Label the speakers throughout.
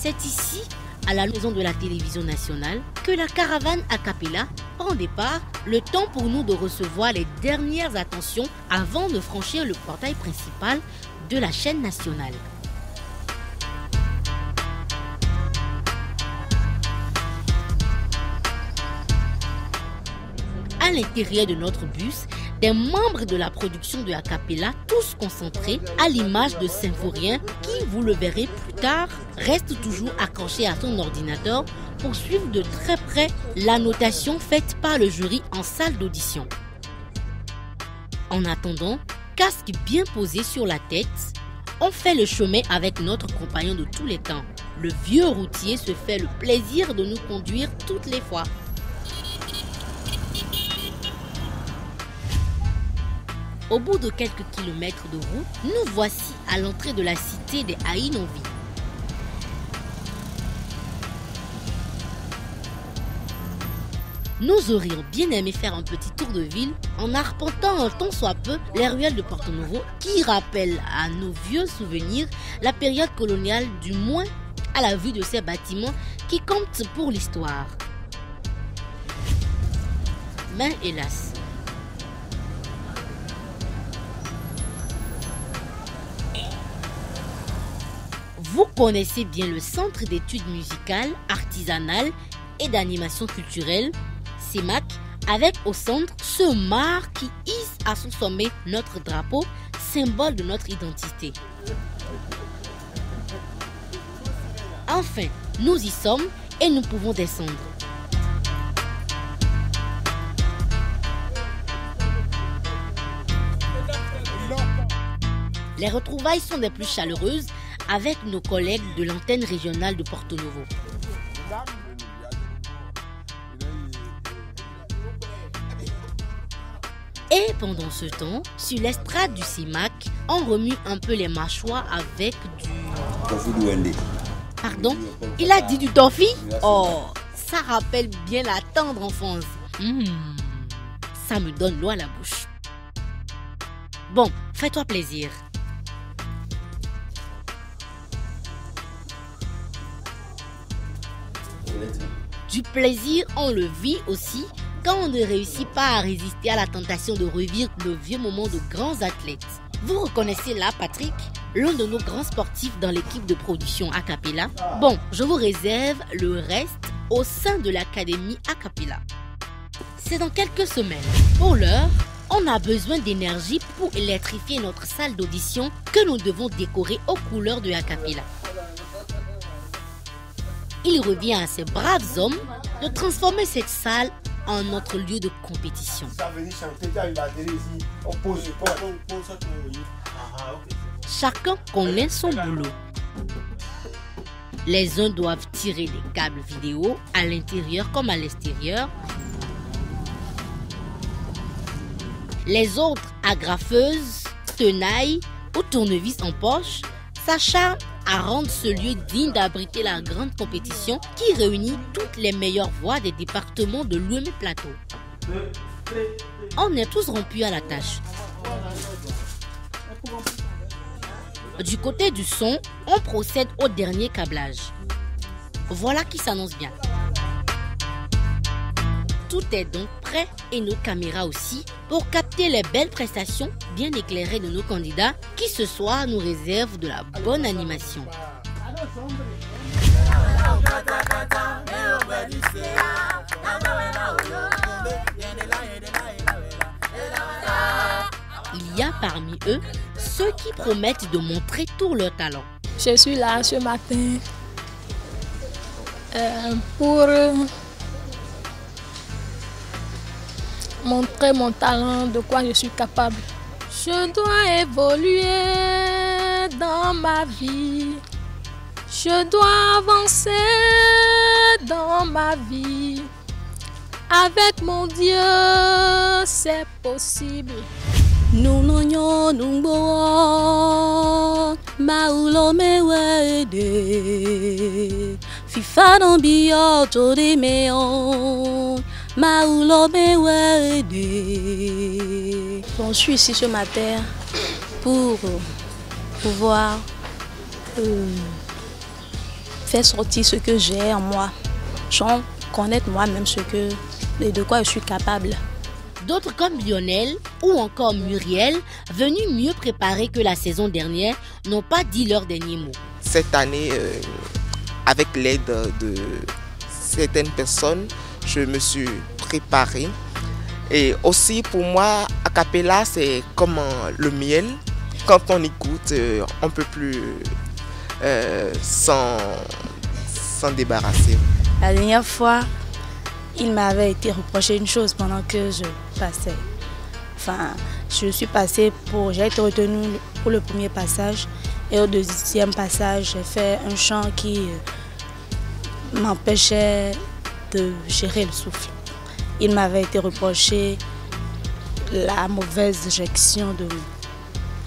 Speaker 1: C'est ici, à la maison de la télévision nationale, que la caravane a cappella prend départ, le temps pour nous de recevoir les dernières attentions avant de franchir le portail principal de la chaîne nationale. À l'intérieur de notre bus, des membres de la production de a cappella, tous concentrés à l'image de Symphorien qui, vous le verrez plus tard, reste toujours accroché à son ordinateur pour suivre de très près la notation faite par le jury en salle d'audition. En attendant, casque bien posé sur la tête, on fait le chemin avec notre compagnon de tous les temps. Le vieux routier se fait le plaisir de nous conduire toutes les fois. Au bout de quelques kilomètres de route, nous voici à l'entrée de la cité des Haïnovie. Nous aurions bien aimé faire un petit tour de ville en arpentant un tant soit peu les ruelles de Porto Novo qui rappellent à nos vieux souvenirs la période coloniale, du moins à la vue de ces bâtiments qui comptent pour l'histoire. Mais hélas, vous connaissez bien le Centre d'études musicales, artisanales et d'animation culturelle, CEMAC, avec au centre ce mât qui hisse à son sommet notre drapeau, symbole de notre identité. Enfin, nous y sommes et nous pouvons descendre. Les retrouvailles sont des plus chaleureuses avec nos collègues de l'antenne régionale de Porto Novo. Et pendant ce temps, sur l'estrade du CIMAC, on remue un peu les mâchoires avec du... Pardon? Il a dit du toffee? Oh, ça rappelle bien la tendre enfance. Ça me donne l'eau à la bouche. Bon, fais-toi plaisir. Du plaisir, on le vit aussi quand on ne réussit pas à résister à la tentation de revivre de vieux moments de grands athlètes. Vous reconnaissez là Patrick, l'un de nos grands sportifs dans l'équipe de production a cappella? Bon, je vous réserve le reste au sein de l'académie a cappella. C'est dans quelques semaines. Pour l'heure, on a besoin d'énergie pour électrifier notre salle d'audition que nous devons décorer aux couleurs de a cappella. Il revient à ces braves hommes de transformer cette salle en notre lieu de compétition. Chacun connaît son boulot. Les uns doivent tirer des câbles vidéo à l'intérieur comme à l'extérieur. Les autres, agrafeuses, tenailles ou tournevis en poche, s'acharnent à rendre ce lieu digne d'abriter la grande compétition qui réunit toutes les meilleures voix des départements de l'Ouémé Plateau. On est tous rompus à la tâche. Du côté du son, on procède au dernier câblage. Voilà qui s'annonce bien. Tout est donc prêt et nos caméras aussi pour capter les belles prestations bien éclairées de nos candidats qui ce soir nous réservent de la bonne animation. Il y a parmi eux ceux qui promettent de montrer tout leur talent.
Speaker 2: Je suis là ce matin pour montrer mon talent, de quoi je suis capable. Je dois évoluer dans ma vie. Je dois avancer dans ma vie. Avec mon Dieu, c'est possible.
Speaker 3: Nous n'ayons nous maulo mewede fifa non bio todi meon maulo mewede. Bon, je suis ici ce matin pour pouvoir faire sortir ce que j'ai en moi. Genre, connaître moi-même de quoi je suis capable.
Speaker 1: D'autres comme Lionel ou encore Muriel, venus mieux préparés que la saison dernière, n'ont pas dit leur dernier mot.
Speaker 4: Cette année, avec l'aide de certaines personnes, je me suis préparée. Et aussi pour moi, a cappella, c'est comme le miel. Quand on écoute, on ne peut plus s'en débarrasser.
Speaker 3: La dernière fois, il m'avait été reproché une chose pendant que je passais. Enfin, j'ai été retenue pour le premier passage. Et au deuxième passage, j'ai fait un chant qui m'empêchait de gérer le souffle. Il m'avait été reproché la mauvaise gestion de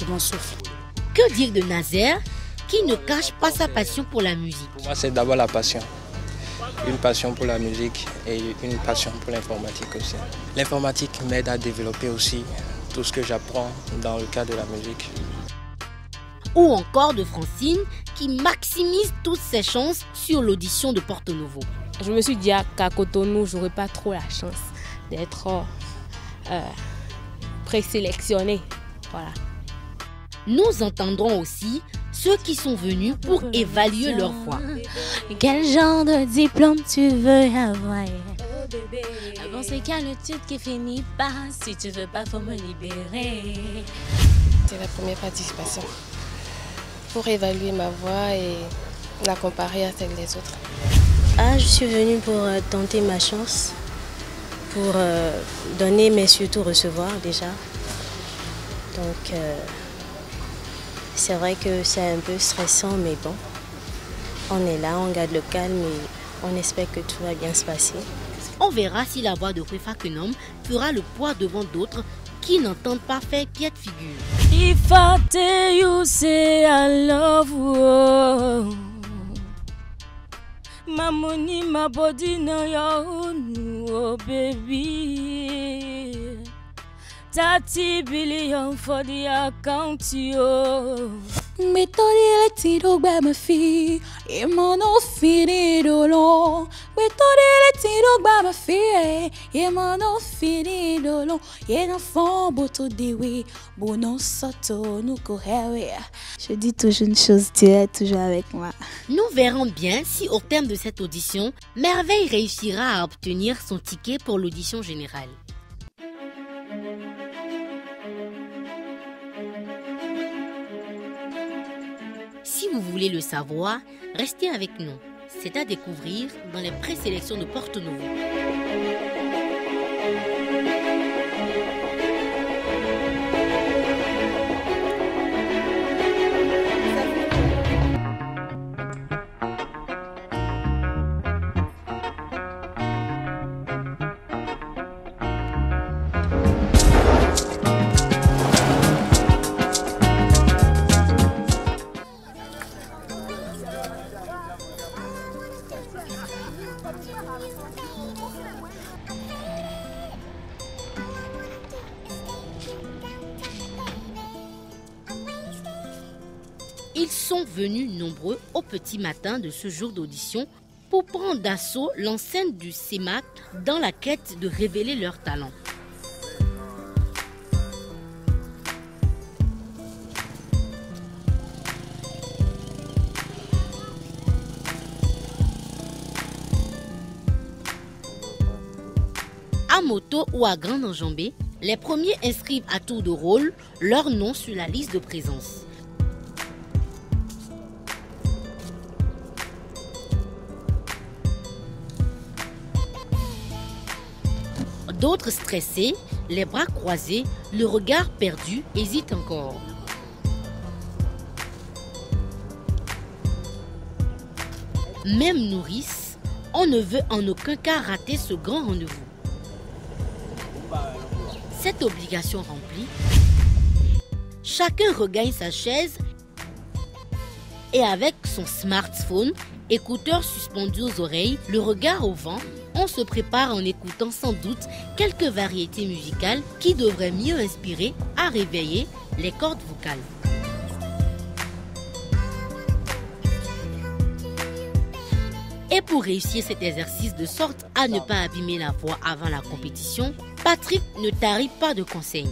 Speaker 3: mon souffle.
Speaker 1: Que dire de Nazer, qui ne cache pas sa passion pour la musique?
Speaker 5: Pour moi, c'est d'abord la passion. Une passion pour la musique et une passion pour l'informatique aussi. L'informatique m'aide à développer aussi tout ce que j'apprends dans le cadre de la musique.
Speaker 1: Ou encore de Francine, qui maximise toutes ses chances sur l'audition de Porto Novo.
Speaker 2: Je me suis dit qu'à Cotonou, je n'aurais pas trop la chance d'être présélectionnée. Voilà.
Speaker 1: Nous entendrons aussi ceux qui sont venus pour évaluer leur voix.
Speaker 3: Quel genre de diplôme tu veux avoir? Bon, c'est quand le titre qui finit par si tu veux pas, faut me libérer.
Speaker 6: C'est la première participation pour évaluer ma voix et la comparer à celle des autres.
Speaker 7: Je suis venue pour tenter ma chance, pour donner mais surtout recevoir déjà. Donc c'est vrai que c'est un peu stressant mais bon, on est là, on garde le calme et on espère que tout va bien se passer.
Speaker 1: On verra si la voix de Kwefa Kenom fera le poids devant d'autres qui n'entendent pas faire piètre figure.
Speaker 3: If I tell you say I love you, my money, my body, no your own, oh baby. 30 billion for the account, yo. Me told you tiro gba me fi, e mo no fini dolon. Me told you tiro gba me fi, e mo no fini dolon. Ye no fond boto dewe, bono soto nou ko hewe. Je dis toujours une chose, tu es toujours avec moi.
Speaker 1: Nous verrons bien si au terme de cette audition, Merveille réussira à obtenir son ticket pour l'audition générale. Si vous voulez le savoir, restez avec nous. C'est à découvrir dans les présélections de Porto Novo. Ils sont venus nombreux au petit matin de ce jour d'audition pour prendre d'assaut l'enceinte du CEMAC dans la quête de révéler leur talent. À moto ou à grande enjambée, les premiers inscrivent à tour de rôle leur nom sur la liste de présence. D'autres stressés, les bras croisés, le regard perdu, hésitent encore. Même nourrice, on ne veut en aucun cas rater ce grand rendez-vous. Cette obligation remplie, chacun regagne sa chaise et avec son smartphone, écouteurs suspendus aux oreilles, le regard au vent, on se prépare en écoutant sans doute quelques variétés musicales qui devraient mieux inspirer à réveiller les cordes vocales. Et pour réussir cet exercice de sorte à ne pas abîmer la voix avant la compétition, Patrick ne tarit pas de conseils.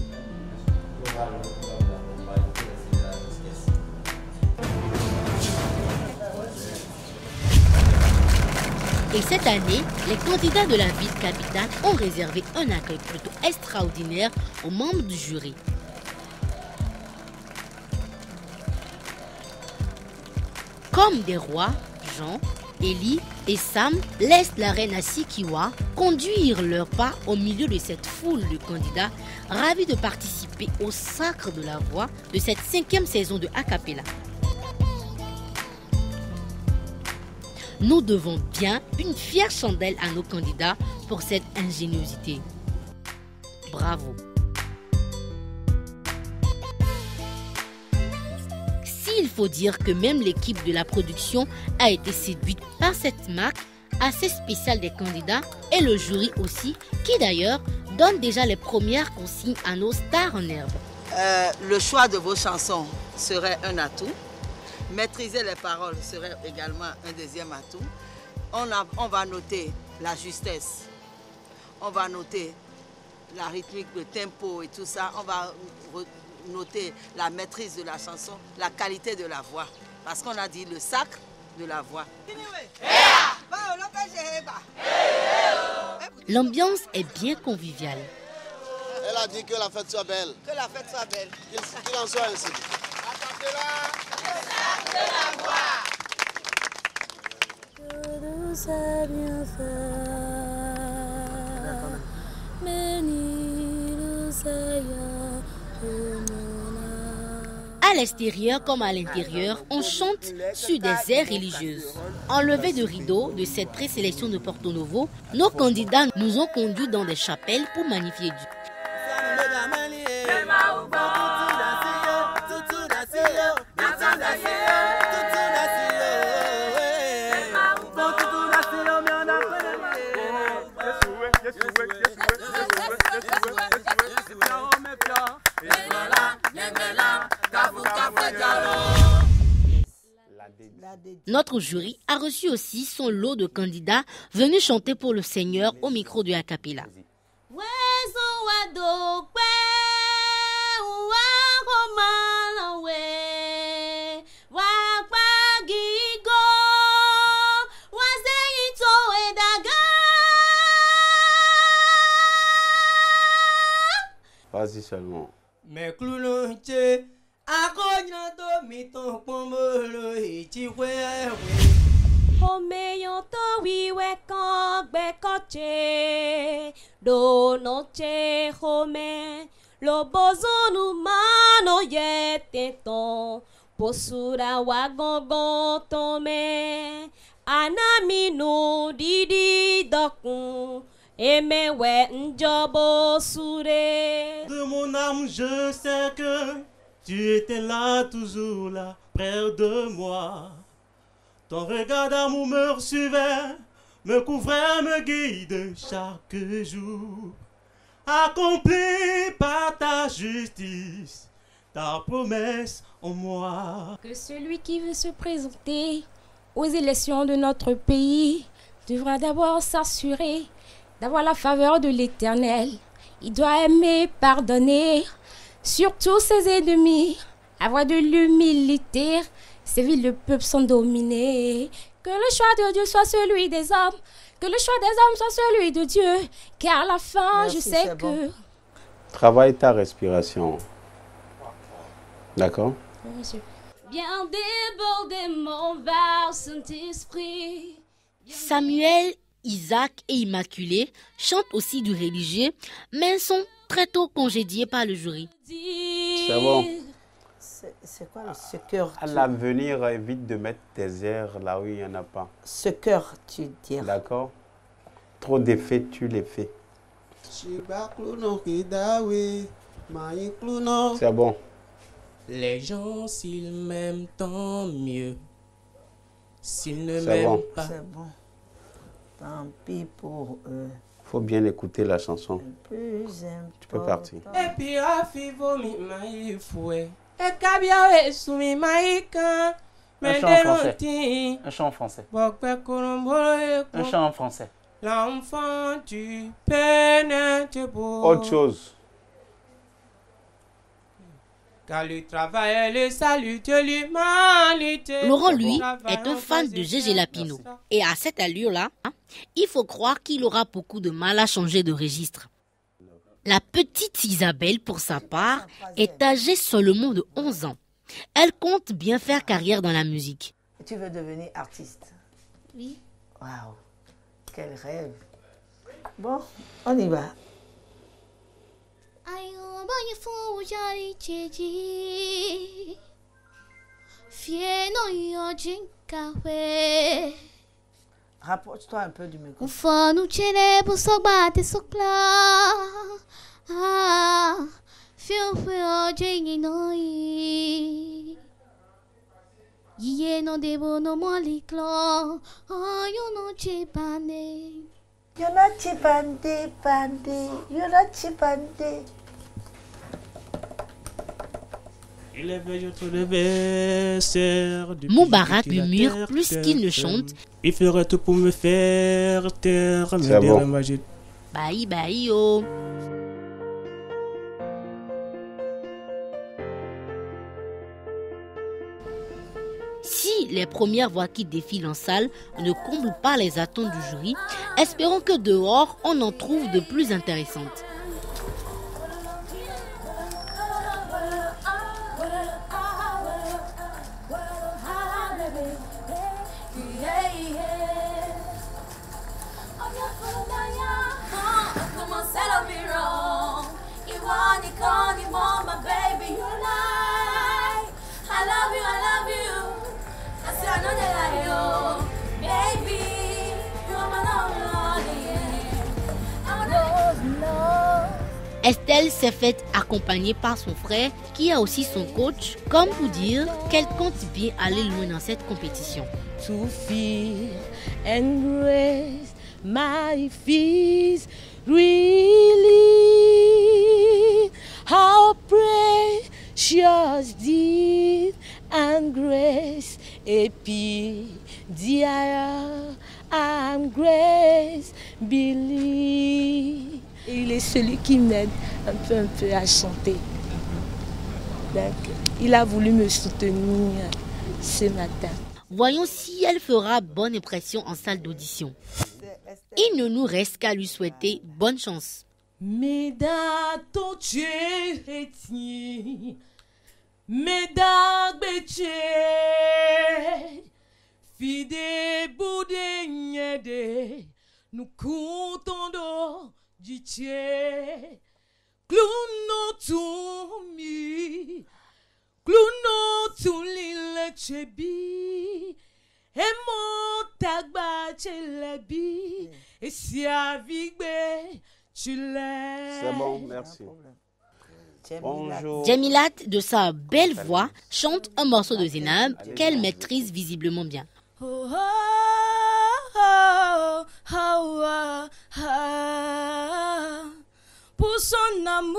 Speaker 1: Et cette année, les candidats de la ville capitale ont réservé un accueil plutôt extraordinaire aux membres du jury. Comme des rois, Jean, Élie et Sam laissent la reine Asikiwa conduire leurs pas au milieu de cette foule de candidats ravis de participer au sacre de la voix de cette 5e saison de A Cappella. Nous devons bien une fière chandelle à nos candidats pour cette ingéniosité. Bravo! Il faut dire que même l'équipe de la production a été séduite par cette marque assez spéciale des candidats et le jury aussi, qui d'ailleurs donne déjà les premières consignes à nos stars en herbe.
Speaker 8: Le choix de vos chansons serait un atout. Maîtriser les paroles serait également un deuxième atout. On va noter la justesse, on va noter la rythmique, le tempo et tout ça. On va noter la maîtrise de la chanson, la qualité de la voix. Parce qu'on a dit le sacre de la voix.
Speaker 1: L'ambiance est bien conviviale.
Speaker 9: Elle a dit que la fête soit belle.
Speaker 8: Que la fête soit belle.
Speaker 9: Qu'il en soit ainsi.
Speaker 1: À l'extérieur comme à l'intérieur, on chante sur des airs religieuses. Enlevés de rideaux de cette présélection de Porto Novo, nos candidats nous ont conduits dans des chapelles pour magnifier Dieu. Notre jury a reçu aussi son lot de candidats venus chanter pour le Seigneur au micro de A Cappella.
Speaker 9: Vas-y seulement.
Speaker 10: Mais cloulonche, akoñato miton pomolo ichiwe.
Speaker 3: Homeyo to wiwe kon bekoche do noche home lo bozonu mano yeteton posura wagongon tome anaminu didi dokun emewe njobo sure.
Speaker 10: De mon âme je sais que tu étais là, toujours là, près de moi. Ton regard d'amour me suivait, me couvrait, me guide chaque jour. Accompli par ta justice, ta promesse en moi.
Speaker 2: Que celui qui veut se présenter aux élections de notre pays devra d'abord s'assurer d'avoir la faveur de l'Éternel. Il doit aimer, pardonner, surtout ses ennemis, avoir de l'humilité, servir le peuple sans dominer. Que le choix de Dieu soit celui des hommes, que le choix des hommes soit celui de Dieu, car à la fin, merci, je sais que... Bon.
Speaker 9: Travaille ta respiration. D'accord?
Speaker 2: Oui, monsieur.
Speaker 3: Bien débordé mon vers Saint-Esprit.
Speaker 1: Samuel, Isaac et Immaculée chantent aussi du religieux, mais sont très tôt congédiés par le jury.
Speaker 9: C'est bon.
Speaker 8: C'est quoi ce cœur?
Speaker 9: À l'avenir, évite de mettre tes airs là où il n'y en a pas.
Speaker 8: Ce cœur, tu dis.
Speaker 9: D'accord? Trop d'effets, tu les fais. C'est bon.
Speaker 10: Les gens, s'ils m'aiment, tant mieux. S'ils ne m'aiment pas...
Speaker 8: C'est bon. Tant pis pour eux.
Speaker 9: Faut bien écouter la chanson. Tu peux partir.
Speaker 10: Et puis, à fivo mi maï fouet. Et kabia e soumi maïka.
Speaker 11: Un chant en français. Un chant en français. Un chant en français.
Speaker 12: L'enfant du peine te beau.
Speaker 9: Autre chose.
Speaker 12: Car le travail est le salut de l'humanité.
Speaker 1: Laurent, lui, est un fan de Gégé Lapino. Et à cette allure-là, il faut croire qu'il aura beaucoup de mal à changer de registre. La petite Isabelle, pour sa part, est âgée seulement de 11 ans. Elle compte bien faire carrière dans la musique.
Speaker 8: Tu veux devenir artiste?
Speaker 1: Oui.
Speaker 8: Waouh, quel rêve. Bon, on y va. Rapproche-toi un peu du micro.
Speaker 1: Moubarak murmure plus qu'il ne chante.
Speaker 10: Il ferait tout pour me faire taire.
Speaker 1: Bye bye oh. Si les premières voix qui défilent en salle ne comblent pas les attentes du jury, espérons que dehors on en trouve de plus intéressantes. Estelle s'est faite accompagner par son frère qui a aussi son coach, comme pour dire qu'elle compte bien aller loin dans cette compétition.
Speaker 3: To feel and grace my fears really how precious deed and grace et puis dear and grace believe. Il est celui qui m'aide un peu à chanter. Donc, il a voulu me soutenir ce matin.
Speaker 1: Voyons si elle fera bonne impression en salle d'audition. Il ne nous reste qu'à lui souhaiter bonne chance.
Speaker 12: Nous comptons Dice Cluno tumi Cluno tulile chebi Emotagba chelebi Et si avigbe chule.
Speaker 9: C'est bon, merci. Bonjour.
Speaker 1: Djemilat, de sa belle voix, chante un morceau de Zénab qu'elle maîtrise visiblement bien.
Speaker 3: Oh, oh, oh, oh, oh, oh. Pour son amour,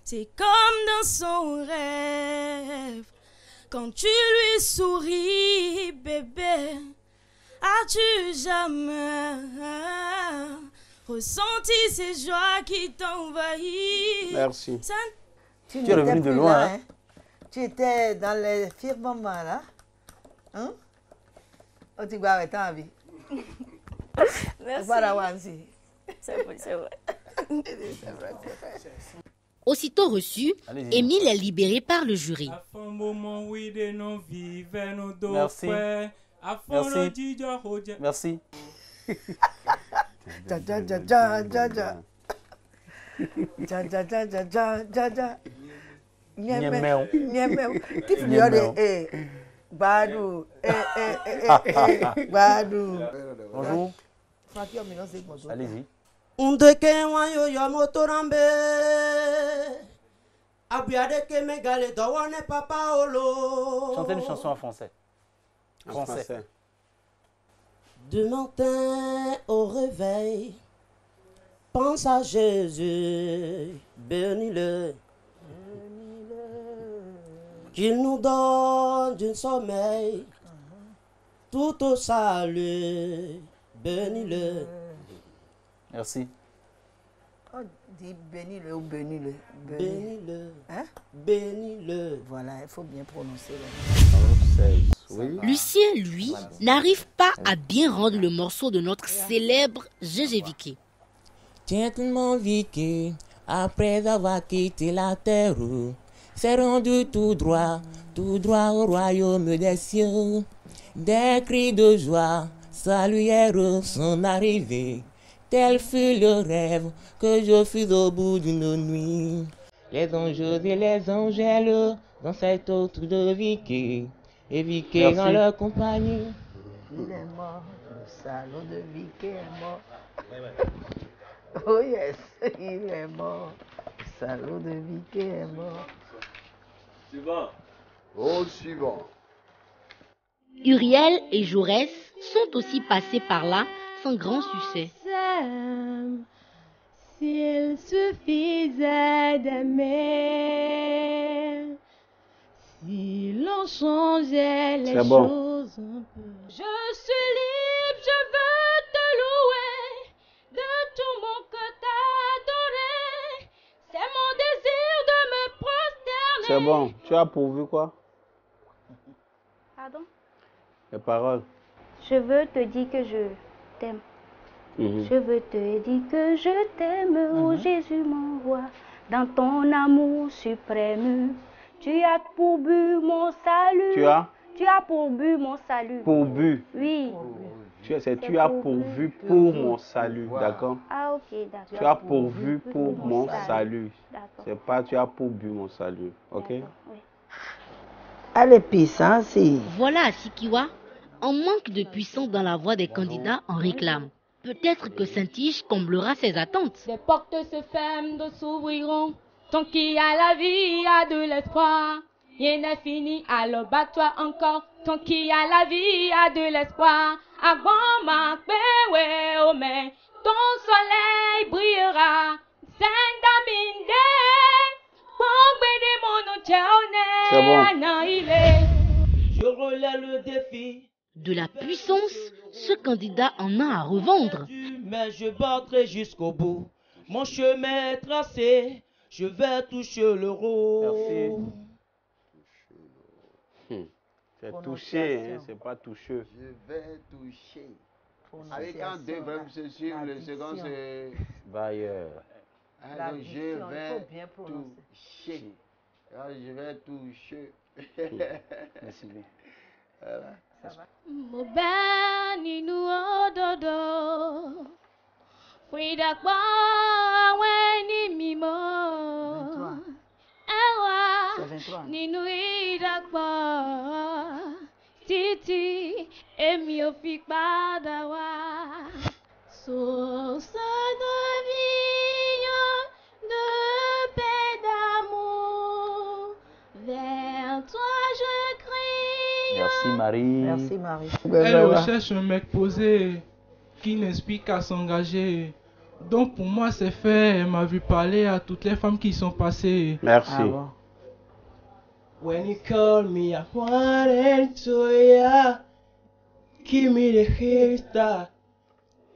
Speaker 3: c'est comme dans son rêve. Quand tu lui souris, bébé, as-tu jamais ressenti ces joies qui t'envahissent?
Speaker 9: Merci.
Speaker 8: Tu es revenu de loin, hein? Tu étais dans les firmaments, là. Hein? Oh, tu vas avec ta vie.
Speaker 3: Merci.
Speaker 8: Voilà,
Speaker 3: c'est vrai.
Speaker 1: Aussitôt reçu, Émile est libéré par le jury.
Speaker 11: Merci. Merci. Merci.
Speaker 8: Badou, Badou.
Speaker 11: Bonjour. Allez-y. Chantez une chanson en français. Français.
Speaker 13: De matin au réveil, pense à Jésus, bénis-le. qu'il nous donne du sommeil tout au salut. Bénis-le.
Speaker 11: Merci.
Speaker 8: Oh, dis bénis-le ou bénis-le.
Speaker 13: Bénis-le.
Speaker 8: Hein?
Speaker 13: Bénis-le.
Speaker 8: Voilà, il faut bien prononcer.
Speaker 9: Oui.
Speaker 1: Lucien, lui, n'arrive pas à bien rendre le morceau de notre célèbre Gégé Viqué.
Speaker 12: Gentleman Viqué, après avoir quitté la terre, s'est rendu tout droit au royaume des cieux. Des cris de joie saluèrent son arrivée. Tel fut le rêve que je fus au bout d'une nuit. Les anges et les angèles dans cette autre de Viqué. Et Viqué dans leur compagnie.
Speaker 8: Il est mort, le salaud de Viqué est mort. Oh yes, il est mort. Le salaud de Viqué est mort.
Speaker 14: Suivant.
Speaker 9: Au suivant.
Speaker 1: Uriel et Jaurès sont aussi passés par là sans grand succès.
Speaker 3: S'il suffisait d'aimer, si l'on changeait les choses un peu. Je suis libre, je veux te louer, de tout mon cœur t'adorer. C'est mon désir de me prosterner.
Speaker 9: C'est bon. Tu as pourvu quoi?
Speaker 15: Pardon?
Speaker 9: Les paroles.
Speaker 15: Je veux te dire que je t'aime. Je veux te dire que je t'aime, oh Jésus mon roi, dans ton amour suprême. Tu as pour but mon salut.
Speaker 9: Tu as
Speaker 15: pour but mon salut.
Speaker 9: Pour but.
Speaker 15: Oui.
Speaker 9: Tu as pourvu pour mon salut, d'accord?
Speaker 15: Ah ok, d'accord.
Speaker 9: Tu as pourvu pour mon salut.
Speaker 15: D'accord.
Speaker 9: C'est pas tu as pour but mon salut, ok?
Speaker 15: Oui.
Speaker 8: Allez, puissance, si.
Speaker 1: Voilà à Sikiwa, on manque de puissance dans la voix des candidats en réclame. Peut-être que Saint-Tige comblera ses attentes.
Speaker 3: Les portes se ferment, s'ouvriront. Tant qu'il y a la vie, il y a de l'espoir. Rien n'est fini, alors bats-toi encore. Tant qu'il y a la vie, il y a de l'espoir. Avant ma paix, oh mais ton soleil brillera.
Speaker 9: C'est bon.
Speaker 13: Je relève le défi.
Speaker 1: De la puissance, ce candidat en a à revendre.
Speaker 13: Mais je battrai jusqu'au bout. Mon chemin est tracé. Je vais toucher l'euro.
Speaker 9: C'est touché, hein, c'est pas touché.
Speaker 16: Je vais toucher. Avec quand deux verbes se suivent, le second c'est
Speaker 9: Bailleur.
Speaker 16: Donc je vais toucher. Alors, je vais toucher.
Speaker 9: Merci bien.
Speaker 16: Voilà.
Speaker 3: Mobani nu ododo. Frida kwa weni mimo. Ewa ninu ida kwa. Titi emi o fi pada wa. Source de vie, de paix, d'amour. Vers toi je crie.
Speaker 11: Merci Marie.
Speaker 8: Merci Marie.
Speaker 17: Elle recherche un mec posé qui n'inspire qu'à s'engager. Donc pour moi c'est fait, elle m'a vu parler à toutes les femmes qui sont passées.
Speaker 9: Merci.
Speaker 8: Ah bon.
Speaker 13: When you call me, I wanted to ya. Give me the hair start.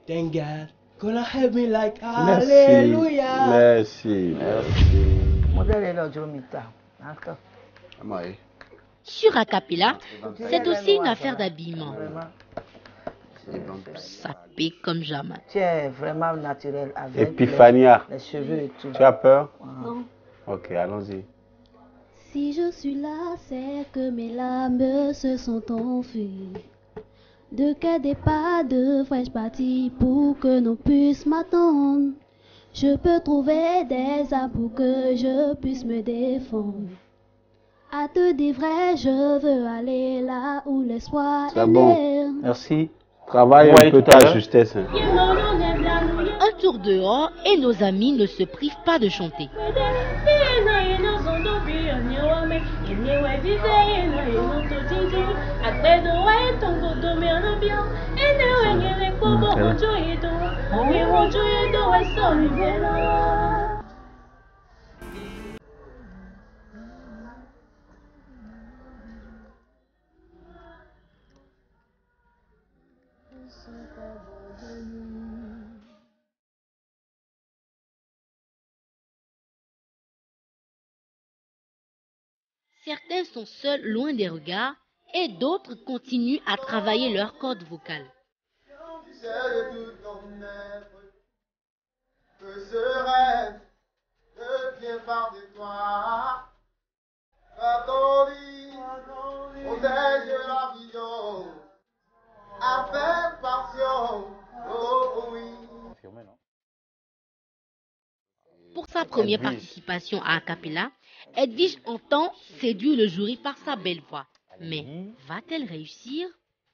Speaker 13: Thank God, gonna help me like hallelujah.
Speaker 9: Merci.
Speaker 8: Modèle est là, Jomita. Encore.
Speaker 1: Sur Acapella, c'est aussi une affaire d'habillement. Ça pique comme jamais.
Speaker 8: Tu es vraiment naturel avec
Speaker 9: Epiphania.
Speaker 8: les cheveux et tout.
Speaker 9: Tu as peur?
Speaker 15: Non.
Speaker 9: Ok, allons-y.
Speaker 15: Si je suis là, c'est que mes larmes se sont enfuies. De quel départ devrais-je partir pour que l'on puisse m'attendre? Je peux trouver des armes pour que je puisse me défendre. À te dire vrai, je veux aller là où l'espoir est
Speaker 9: C'est bon.
Speaker 15: né.
Speaker 9: Merci. Travaille un peu ta justesse. Hein.
Speaker 1: Un tour dehors et nos amis ne se privent pas de chanter.
Speaker 15: sont abandonnés.
Speaker 1: Certains sont seuls, loin des regards, et d'autres continuent à travailler leurs cordes vocales.
Speaker 18: Que ce rêve devient part de toi. Attendis, protège la vision, avec passion, oh oui.
Speaker 1: Pour sa première participation à Acapella, Edwige entend séduire le jury par sa belle voix. Mais va-t-elle réussir?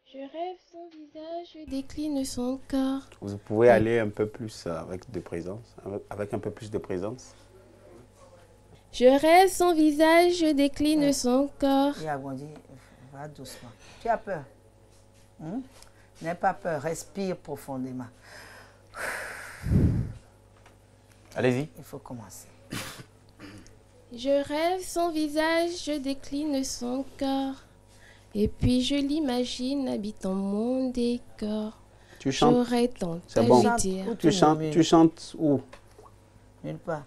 Speaker 6: Je rêve son visage, je décline son corps.
Speaker 9: Vous pouvez aller un peu plus avec de présence, avec un peu plus de présence.
Speaker 6: Je rêve son visage, je décline son corps.
Speaker 8: Yagondi, va doucement. Tu as peur? N'aie pas peur, respire profondément.
Speaker 9: Allez-y.
Speaker 8: Il faut commencer.
Speaker 6: Je rêve son visage, je décline son corps. Et puis je l'imagine habitant mon décor.
Speaker 9: Tu chantes.
Speaker 6: J'aurais tant
Speaker 9: C'est
Speaker 6: à
Speaker 9: bon.
Speaker 6: lui dire.
Speaker 9: Tu chantes où?
Speaker 8: Nulle part.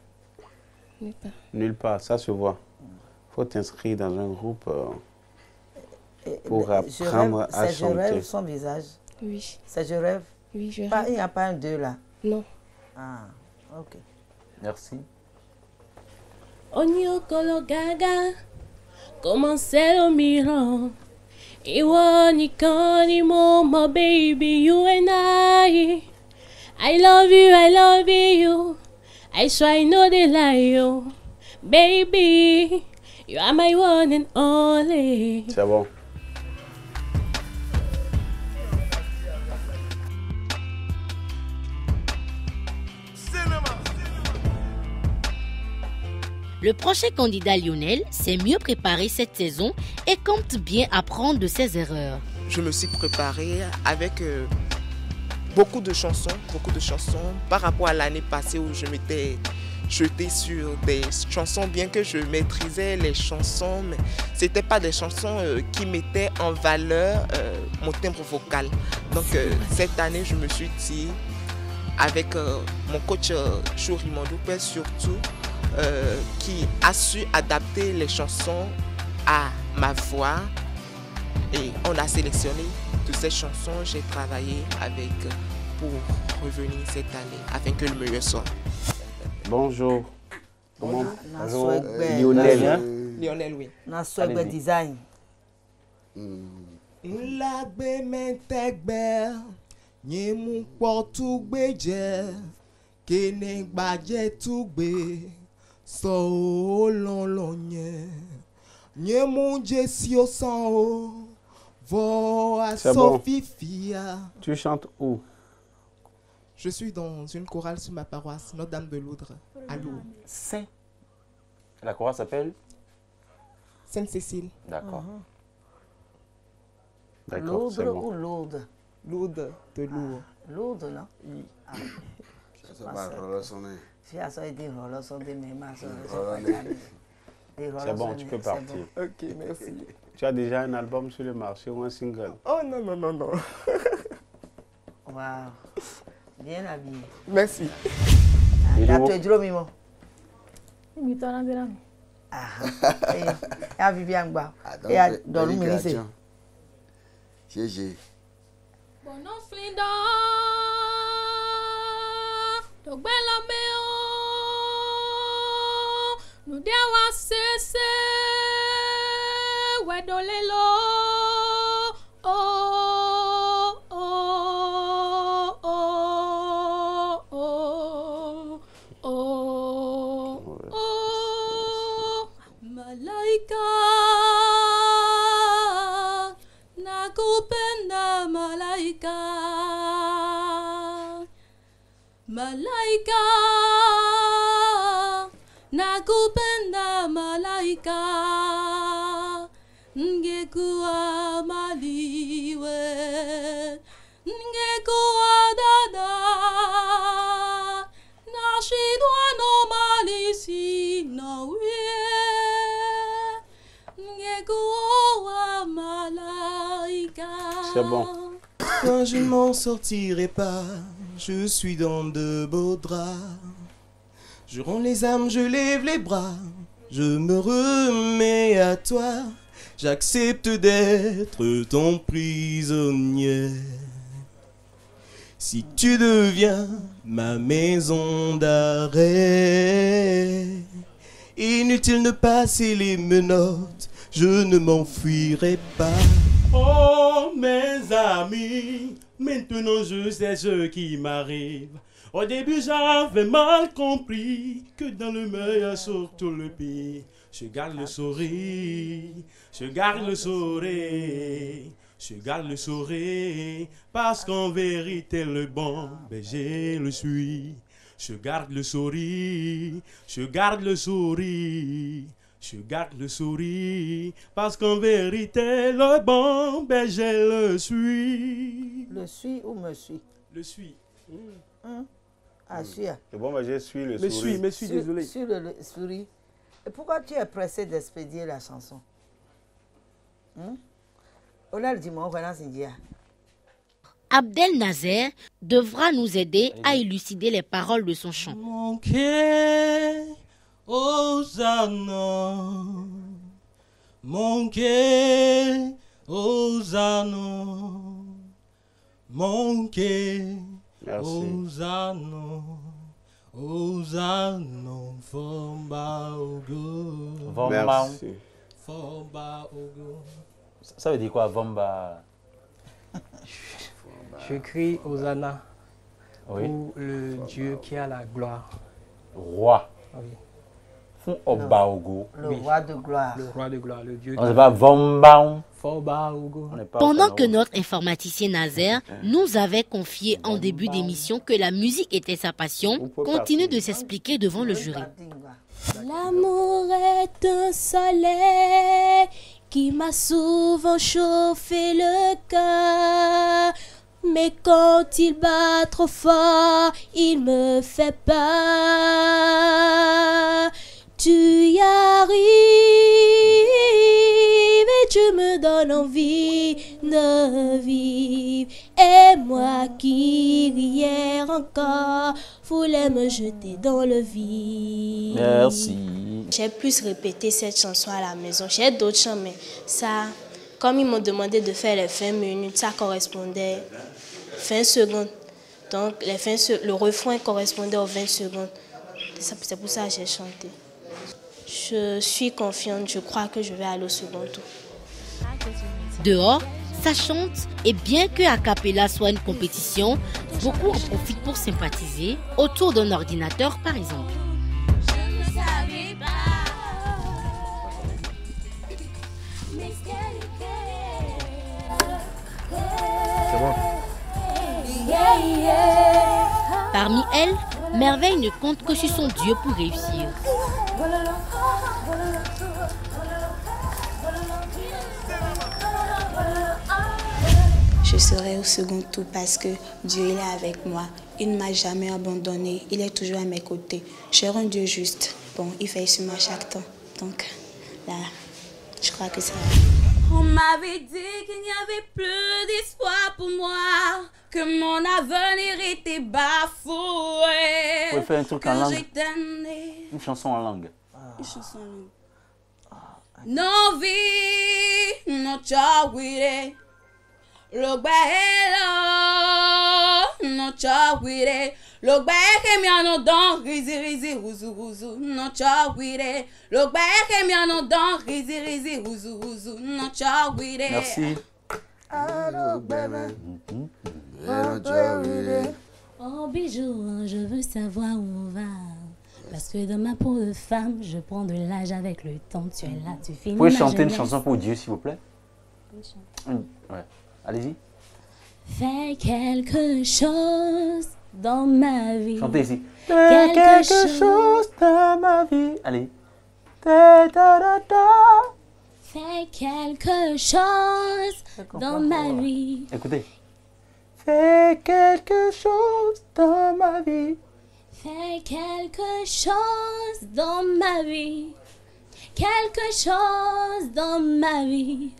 Speaker 6: Nulle part.
Speaker 9: Nulle part, ça se voit. Il faut t'inscrire dans un groupe pour apprendre à chanter.
Speaker 8: Je rêve son visage.
Speaker 6: Oui.
Speaker 8: C'est je rêve.
Speaker 6: Oui, je rêve.
Speaker 8: Il n'y a pas un 2 là.
Speaker 6: Non.
Speaker 8: Ah, ok.
Speaker 9: Merci.
Speaker 3: Onyokolo gaga, comment c'est le mirant? Iwanikani mama baby, you and I love you, I swear I know they lie you. Baby, you are my one and only.
Speaker 9: C'est bon.
Speaker 1: Le prochain candidat Lionel s'est mieux préparé cette saison et compte bien apprendre de ses erreurs.
Speaker 4: Je me suis préparée avec beaucoup de chansons par rapport à l'année passée où je m'étais jetée sur des chansons, bien que je maîtrisais les chansons, mais ce n'étaient pas des chansons qui mettaient en valeur mon timbre vocal. Donc cette année, je me suis dit, avec mon coach Chouri Mandoupé surtout, qui a su adapter les chansons à ma voix, et on a sélectionné toutes ces chansons. J'ai travaillé avec pour revenir cette année afin que le meilleur soit.
Speaker 9: Bonjour. Comment?
Speaker 8: Bonjour.
Speaker 9: Lionel.
Speaker 8: Lionel, oui. Nassoegbe design.
Speaker 18: Nlagbe mentegbe nyemu portugbeje kene gbaje tugbe so lolonye nyemu jesio san vo a sofifia.
Speaker 9: Tu chantes où?
Speaker 18: Je suis dans une chorale sur ma paroisse, Notre-Dame de Loudre, à Lourdes.
Speaker 9: Saint. La chorale s'appelle
Speaker 18: Sainte-Cécile.
Speaker 9: D'accord. D'accord, c'est
Speaker 8: Lourdes
Speaker 9: bon.
Speaker 8: ou Lourdes?
Speaker 18: Lourdes de Lourdes.
Speaker 8: Lourdes, non?
Speaker 18: Oui.
Speaker 16: Ça va relosonner.
Speaker 9: C'est bon, tu peux partir.
Speaker 18: Bon. Ok, merci.
Speaker 9: Tu as déjà un album sur le marché ou un single?
Speaker 18: Oh non, non, non, non.
Speaker 8: Waouh. Bien habillé.
Speaker 18: Merci.
Speaker 8: Tu as tu mimo.
Speaker 18: Ah.
Speaker 8: Ah, Vivian Ba. Et à Dolou Ministre.
Speaker 16: GG.
Speaker 3: Bono flinda, dogbela meo, nudewa sese, wedolelo, oh, oh, oh, oh, oh, oh, malaika. Nakupenda malaika, malaika, nakupenda malaika, ngekuwa maliwe, ngekuwa dada, nashidwa no malisi no we, ngekuwa malaika.
Speaker 9: C'est bon.
Speaker 10: toi je ne m'en sortirai pas. Je suis dans de beaux draps. Je rends les armes, je lève les bras. Je me remets à toi. J'accepte d'être ton prisonnier. Si tu deviens ma maison d'arrêt, inutile de passer les menottes, je ne m'enfuirai pas. Oh mes amis, maintenant je sais ce qui m'arrive. Au début j'avais mal compris que dans le meilleur surtout le pire. Je garde le sourire, je garde le sourire, je garde le sourire, parce qu'en vérité le bon berger le suis. Je garde le sourire, je garde le sourire, je garde le sourire, parce qu'en vérité le bon berger le suit.
Speaker 8: Le suis ou me suis?
Speaker 10: Le suis.
Speaker 8: Ah, suis.
Speaker 9: Le bon berger suit le souris.
Speaker 10: Me suis, désolé.
Speaker 8: Sur le souris. Et pourquoi tu es pressé d'expédier la chanson?
Speaker 1: Abdel Nazer devra nous aider à élucider les paroles de son chant.
Speaker 10: Manqué, Hosanna, manqué, Hosanna, manqué, Hosanna, Hosanna, Fomba Ogo.
Speaker 9: Merci.
Speaker 10: Fomba Ogo.
Speaker 11: Ça veut dire quoi, Vomba?
Speaker 5: Je crie Hosanna
Speaker 11: oui.
Speaker 5: pour le Dieu qui a la gloire.
Speaker 11: Roi.
Speaker 5: Oui.
Speaker 8: Le roi de gloire.
Speaker 5: Le roi de gloire, le Dieu.
Speaker 11: On ne pas Vomba.
Speaker 1: Pendant que notre informaticien Nazer nous avait confié en début d'émission que la musique était sa passion, continue de s'expliquer devant le jury.
Speaker 2: L'amour est un soleil qui m'a souvent chauffé le cœur. Mais quand il bat trop fort, il me fait peur. Tu y arrives et tu me donnes envie de vivre. Et moi qui hier encore voulais me jeter dans le vide.
Speaker 11: Merci.
Speaker 7: J'ai plus répété cette chanson à la maison. J'ai d'autres chants, mais ça, comme ils m'ont demandé de faire les 20 minutes, ça correspondait 20 secondes. Donc le refrain correspondait aux 20 secondes. C'est pour ça que j'ai chanté. Je suis confiante, je crois que je vais aller au second tour.
Speaker 1: Dehors, ça chante et bien que a cappella soit une compétition, beaucoup en profitent pour sympathiser autour d'un ordinateur par exemple. Parmi elles, Merveille ne compte que sur son Dieu pour réussir.
Speaker 7: Je serai au second tour parce que Dieu il est avec moi. Il ne m'a jamais abandonné. Il est toujours à mes côtés. J'ai un Dieu juste. Bon, il fait sur moi chaque temps. Donc, là, je crois que ça va.
Speaker 3: On m'avait dit qu'il n'y avait plus d'espoir pour moi, que mon avenir était bafoué.
Speaker 11: Vous pouvez faire un truc en langue.
Speaker 3: Une
Speaker 11: chanson en langue.
Speaker 3: Une chanson en langue. Non vi, non chawire. Lo gbelo, non chawire. Lo gbeke mi ano don rizi rizi huzu huzu, non chawire. Lo gbeke mi ano don rizi rizi huzu huzu, non chawire.
Speaker 11: Merci.
Speaker 2: Oh bijou, je veux savoir où on va. Parce que dans ma peau de femme, je prends de l'âge avec le temps. Tu es là, tu finis.
Speaker 11: Vous pouvez chanter une chanson pour Dieu, s'il vous plaît? Ouais. Allez-y.
Speaker 2: Fais quelque chose dans ma vie.
Speaker 11: Chantez ici.
Speaker 2: Fais quelque chose
Speaker 11: dans ma vie. Allez.
Speaker 2: Fais quelque chose dans ma vie.
Speaker 11: Écoutez. Fais quelque chose dans ma vie.
Speaker 2: Fais quelque chose dans ma vie. Quelque chose dans ma vie.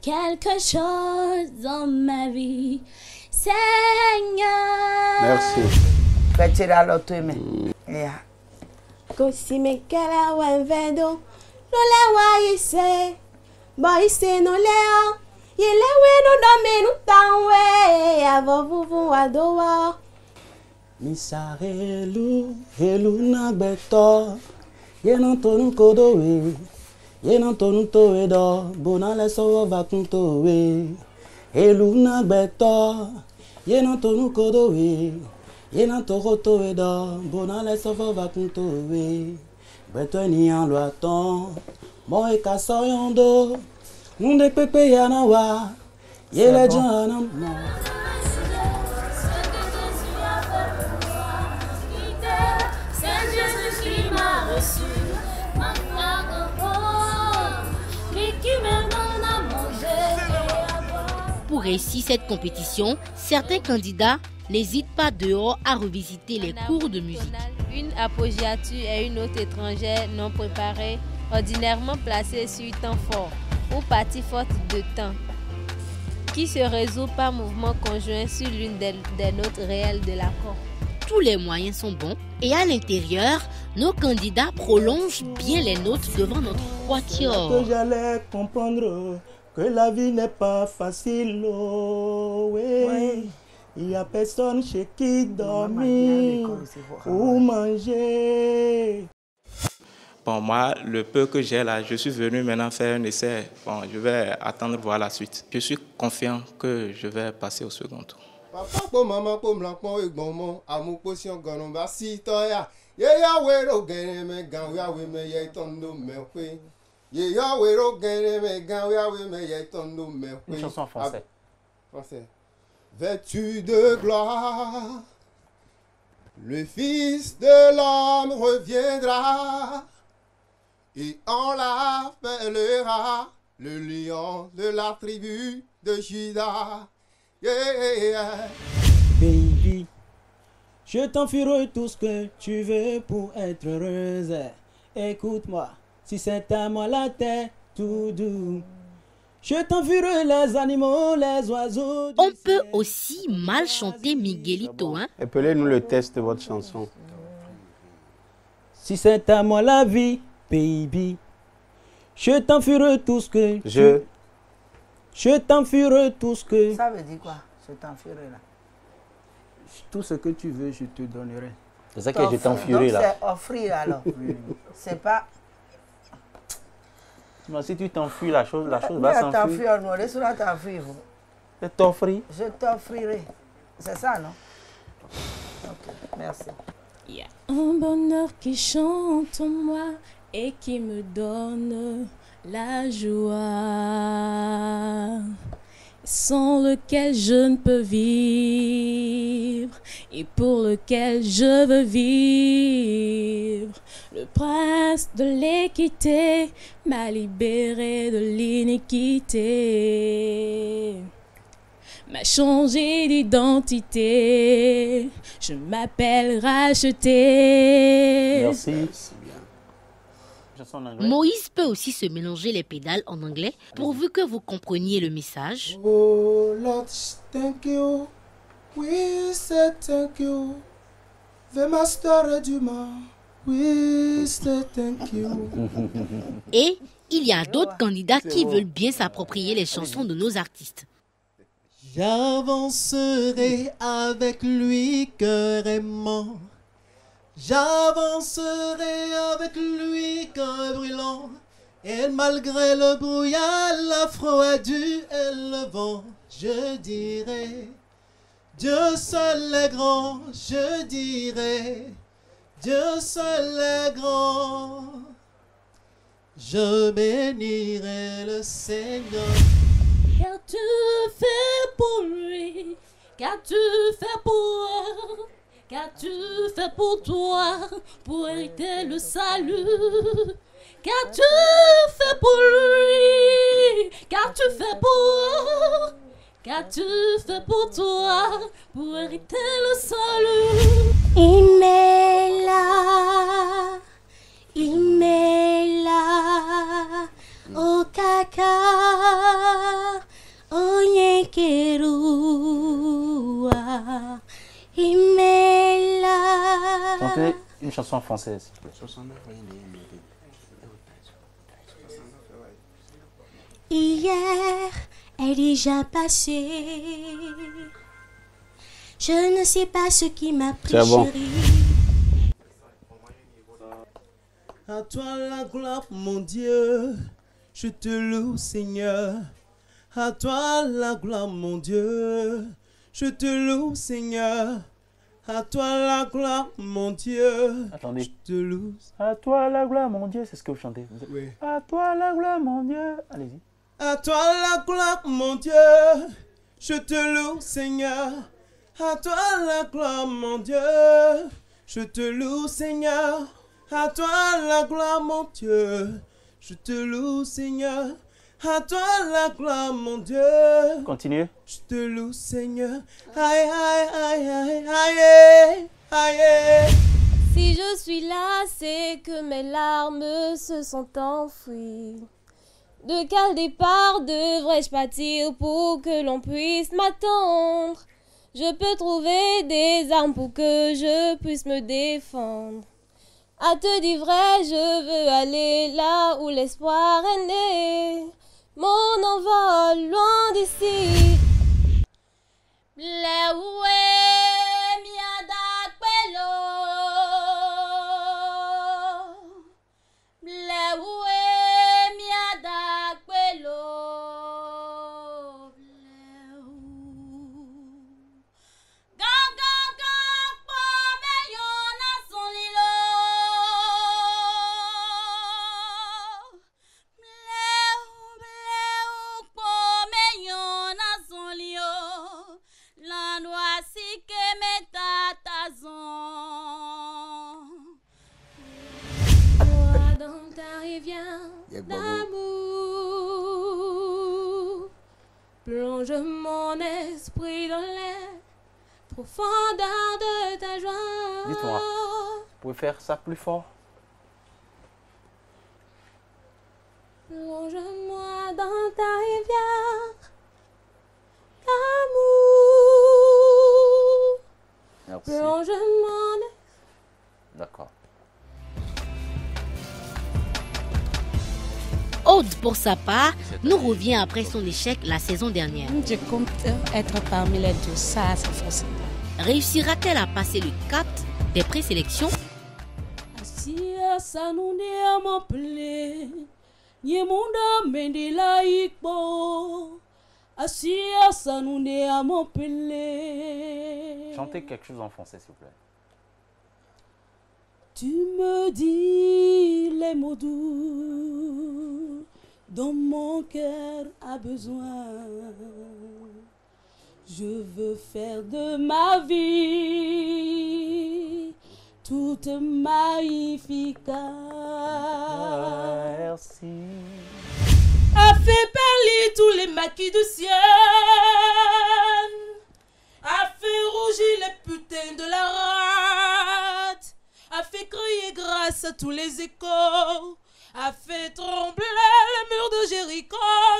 Speaker 3: quelque chose dans ma vie, Seigneur.
Speaker 9: Merci.
Speaker 6: Così che la vedo, non le vuoi se, poi se non le ho, e le vedo da me non tanwe, avovuvu adowa.
Speaker 11: Misa helu na beto, ye non tonu kodowe, ye non tonu towe do, bona le so va kuntowe. Helu na beto, ye non tonu kodowe. Yena toro towe do, bona le sofo va kuntowe. Beto ni an lo aton, mo e kaso yondo. Munde pepe yana wa, yele jana mo.
Speaker 3: C'est Jésus qui m'a reçu, ma et qui me donne à manger et à boire.
Speaker 1: Pour réussir cette compétition, certains candidats n'hésitent pas dehors à revisiter les cours de musique.
Speaker 19: Une appoggiature et une autre étrangère non préparée, ordinairement placée sur temps fort ou partie forte de temps, qui se résout par mouvement conjoint sur l'une des notes réelles de l'accord.
Speaker 1: Tous les moyens sont bons et à l'intérieur, nos candidats prolongent bien les notes devant notre quatuor.
Speaker 11: Que j'allais comprendre que la vie n'est pas facile, oh, oui. Il n'y a personne chez qui dormir ou manger.
Speaker 5: Bon, moi, le peu que j'ai là, je suis venu maintenant faire un essai. Bon, je vais attendre voir la suite. Je suis confiant que je vais passer au second tour.
Speaker 11: Une chanson en français.
Speaker 20: Vêtu de gloire, le Fils de l'homme reviendra et on l'appellera le lion de la tribu de Juda. Yeah.
Speaker 11: Baby, je t'enfuirai tout ce que tu veux pour être heureuse. Écoute-moi, si c'est à moi la terre, tout doux. Je t'enfuirai les animaux, les oiseaux.
Speaker 1: On peut aussi mal chanter Miguelito, hein?
Speaker 9: Appelez-nous le test de votre chanson.
Speaker 11: Si c'est à moi la vie, baby, je t'enfuirai tout ce que Je t'enfuirai tout ce que...
Speaker 8: Ça veut dire quoi? Je t'enfuirai là.
Speaker 11: Tout ce que tu veux, je te donnerai.
Speaker 9: C'est ça que je t'enfuirai là.
Speaker 8: Donc c'est offrir alors. C'est pas...
Speaker 9: Non, si tu t'enfuis, la chose va s'enfuir.
Speaker 11: Je t'offrir.
Speaker 8: Je t'offrirai. C'est ça, non? Ok, merci.
Speaker 3: Il y a un bonheur qui chante en moi et qui me donne la joie, sans lequel je ne peux vivre et pour lequel je veux vivre. Le prince de l'équité m'a libéré de l'iniquité, m'a changé d'identité, je m'appelle racheté.
Speaker 9: Merci.
Speaker 1: Moïse peut aussi se mélanger les pédales en anglais pourvu que vous compreniez le message.
Speaker 20: Oh Lord, thank you. We say thank you. The master du monde. We say thank you.
Speaker 1: Et il y a d'autres candidats qui veulent bien s'approprier les chansons de nos artistes.
Speaker 20: J'avancerai avec lui cœur aimant. J'avancerai avec lui cœur brûlant. Et malgré le brouillard, la froidure et le vent, je dirai, Dieu seul est grand, je dirai, Dieu seul est grand. Je bénirai le Seigneur.
Speaker 3: Qu'as-tu fait pour lui? Qu'as-tu fait pour... Qu'as-tu fait pour toi, pour hériter le salut? Qu'as-tu fait pour lui? Qu'as-tu fait pour... Qu'as-tu fait pour toi, pour hériter le salut?
Speaker 15: Il m'est là, au caca.
Speaker 9: Chantez une chanson en français, s'il vous plaît.
Speaker 6: Hier est déjà passé. Je ne sais pas ce qui m'a pris,
Speaker 9: bon.
Speaker 6: chérie.
Speaker 20: À toi la gloire, mon Dieu, je te loue, Seigneur. À toi la gloire, mon Dieu, je te loue, Seigneur. À toi la gloire, mon Dieu.
Speaker 9: Attendez.
Speaker 20: Je te loue.
Speaker 9: À toi la gloire, mon Dieu, c'est ce que vous chantez.
Speaker 20: Oui.
Speaker 9: À toi la gloire, mon Dieu. Allez-y.
Speaker 20: À toi la gloire, mon Dieu, je te loue, Seigneur. À toi la gloire, mon Dieu, je te loue, Seigneur. À toi la gloire, mon Dieu, je te loue, Seigneur. À toi la gloire, mon Dieu.
Speaker 9: Continuez.
Speaker 20: Je te loue, Seigneur. Aïe, aïe, aïe, aïe, aïe, aïe, aïe.
Speaker 2: Si je suis là, c'est que mes larmes se sont enfouies. De quel départ devrais-je partir pour que l'on puisse m'attendre? Je peux trouver des armes pour que je puisse me défendre. À te dire vrai, je veux aller là où l'espoir est né. Mon envol loin d'ici. D'amour, plonge mon esprit dans les profondeurs de ta joie.
Speaker 9: Dites-moi, vous pouvez faire ça plus fort?
Speaker 2: Plonge-moi dans ta rivière d'amour.
Speaker 9: Merci.
Speaker 2: Plonge mon esprit.
Speaker 9: D'accord.
Speaker 1: Aude, pour sa part, nous revient après son échec la saison dernière.
Speaker 21: Je compte être parmi les 12, ça c'est forcément.
Speaker 1: Réussira-t-elle à passer le cap des présélections?
Speaker 3: Asia sanune amople, nyemunda mendela ikbo. Asia sanune amople.
Speaker 9: Chantez quelque chose en français, s'il vous plaît.
Speaker 3: Tu me dis les mots doux dont mon cœur a besoin. Je veux faire de ma vie toute magnifique.
Speaker 9: Merci.
Speaker 3: A fait parler tous les maquis du ciel. A fait rougir les putains de la rate. A fait crier grâce à tous les échos, a fait trembler les murs de Jéricho.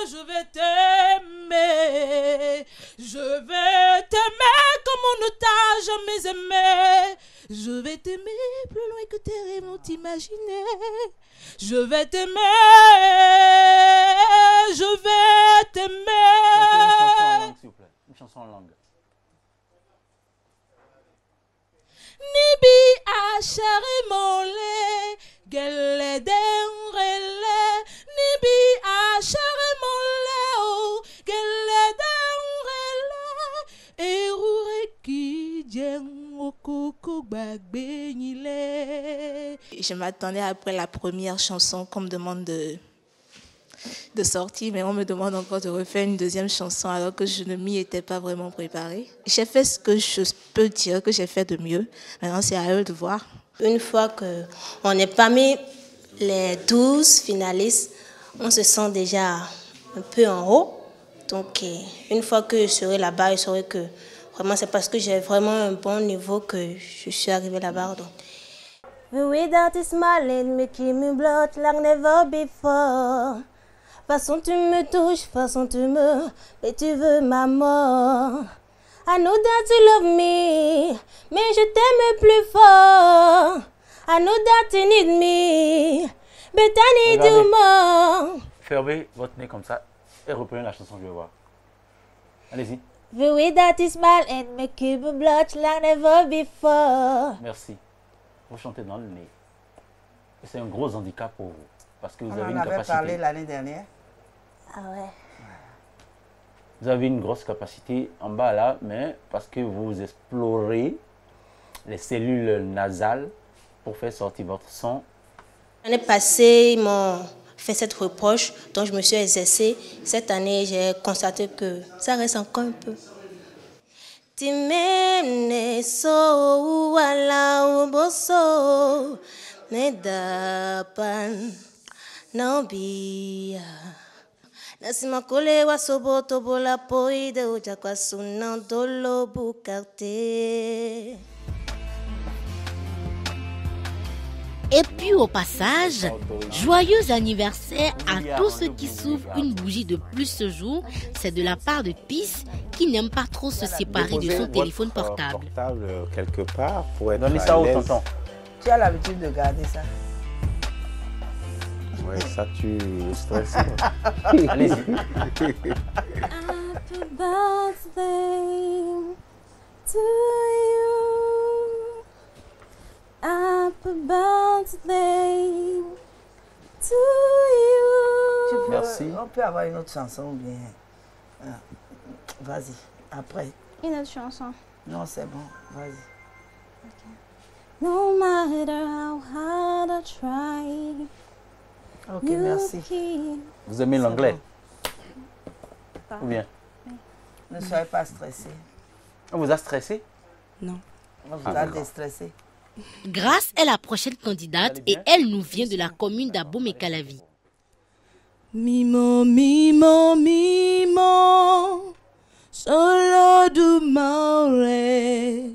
Speaker 3: Je vais t'aimer, je vais t'aimer comme on ne t'a jamais aimé. Je vais t'aimer plus loin que tes rêves n'ont imaginé. Je vais t'aimer, je vais t'aimer.
Speaker 9: Une chanson en langue.
Speaker 3: Nibi achare mole, gele denrele. Nibi achare mole, oh, gele denrele. Erure ki dien okoko bagbe nyile.
Speaker 22: Je m'attendais après la première chanson qu'on me demande de sortir, mais on me demande encore de refaire une deuxième chanson alors que je ne m'y étais pas vraiment préparée. J'ai fait ce que je peux dire que j'ai fait de mieux. Maintenant, c'est à eux de voir.
Speaker 7: Une fois qu'on est parmi les 12 finalistes, on se sent déjà un peu en haut. Donc, une fois que je serai là-bas, je saurai que vraiment, c'est parce que j'ai vraiment un bon niveau que je suis arrivée là-bas. Donc. Without a smile, it make me blood like never before.
Speaker 6: Façon tu me touches, façon tu me... Mais tu veux ma mort. I know that you love me, mais je t'aime plus fort. I know that you need me, but I need you more.
Speaker 12: Fermez votre nez comme ça et reprenez la chanson, je vais voir. Allez-y.
Speaker 6: The way that you smile and make you blush like never before.
Speaker 12: Merci. Vous chantez dans le nez. Et c'est un gros handicap pour vous. Parce que vous
Speaker 8: On
Speaker 12: avez
Speaker 8: en
Speaker 12: une
Speaker 8: avait
Speaker 12: capacité.
Speaker 8: parlé l'année dernière.
Speaker 6: Ah ouais.
Speaker 12: Vous avez une grosse capacité en bas là, mais parce que vous explorez les cellules nasales pour faire sortir votre son.
Speaker 6: L'année passée, ils m'ont fait cette reproche, donc je me suis exercée. Cette année, j'ai constaté que ça reste encore un peu. Timene so wala uboso nedapan nobia. Nasima kole wa soboto bola poide uja kwa sunan dolo bukarte.
Speaker 1: Et puis au passage, joyeux anniversaire à tous ceux qui s'ouvrent une bougie de plus ce jour. C'est de la part de Peace qui n'aime pas trop se séparer de son téléphone portable.
Speaker 9: Quelque part pour être
Speaker 12: Donnez ça
Speaker 9: à
Speaker 12: au
Speaker 9: l'aise.
Speaker 12: tonton.
Speaker 8: Tu as l'habitude de garder ça.
Speaker 9: Ouais, ça tu stresses.
Speaker 12: Allez-y.
Speaker 6: Happy birthday to you. Happy birthday to you.
Speaker 12: Merci.
Speaker 8: On peut avoir une autre chanson ou bien. Vas-y, après.
Speaker 6: Une autre chanson.
Speaker 8: Non, c'est bon, vas-y.
Speaker 6: No matter how hard I try.
Speaker 8: Ok, merci.
Speaker 12: Vous aimez l'anglais? Ou bien?
Speaker 8: Ne soyez pas stressé.
Speaker 12: On vous a stressé?
Speaker 8: Non. On vous a déstressé.
Speaker 1: Grace est la prochaine candidate et elle nous vient de la commune d'Abomey-Calavi.
Speaker 3: Mimo, mimo, mimo, solo du mare,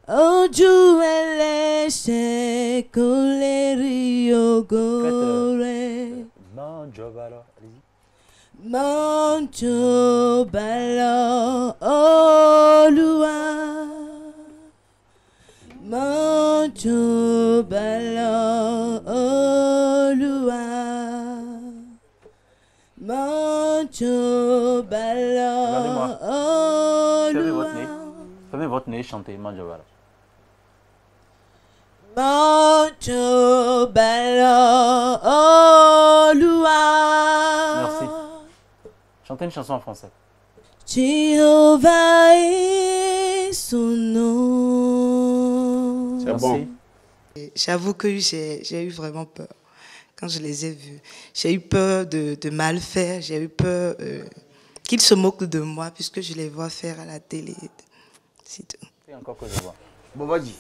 Speaker 3: oju elese colerio gore.
Speaker 12: Manjo balo, allez-y.
Speaker 3: Manjo balo, olua. Manjo balo, olua. Manjo balo,
Speaker 12: Regardez-moi. Fermez votre nez, chantez Manjo balo.
Speaker 3: Manjo balo, olua.
Speaker 12: Merci. Chantez une chanson en français.
Speaker 3: Jéhovah est son nom.
Speaker 9: C'est bon.
Speaker 14: J'avoue que j'ai eu vraiment peur quand je les ai vus. J'ai eu peur de mal faire, j'ai eu peur qu'ils se moquent de moi puisque je les vois faire à la télé. C'est tout.
Speaker 12: C'est encore que je vois.
Speaker 20: Bon, vas-y.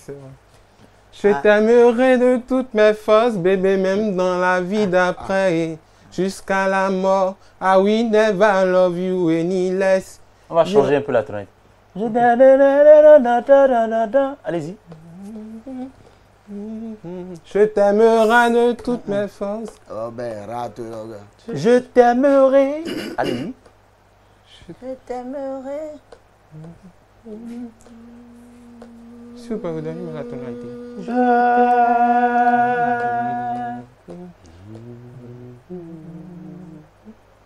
Speaker 11: Je t'aimerai de toutes mes forces, bébé, même dans la vie d'après. Jusqu'à la mort, I will never love you any less.
Speaker 12: On va changer un peu la tonalité. Allez-y.
Speaker 11: Je t'aimerai de toutes mes forces.
Speaker 20: Oh ben, rate là.
Speaker 12: Je t'aimerai. Allez-y.
Speaker 8: Je t'aimerai.
Speaker 11: Si vous pouvez vous donner la tonalité.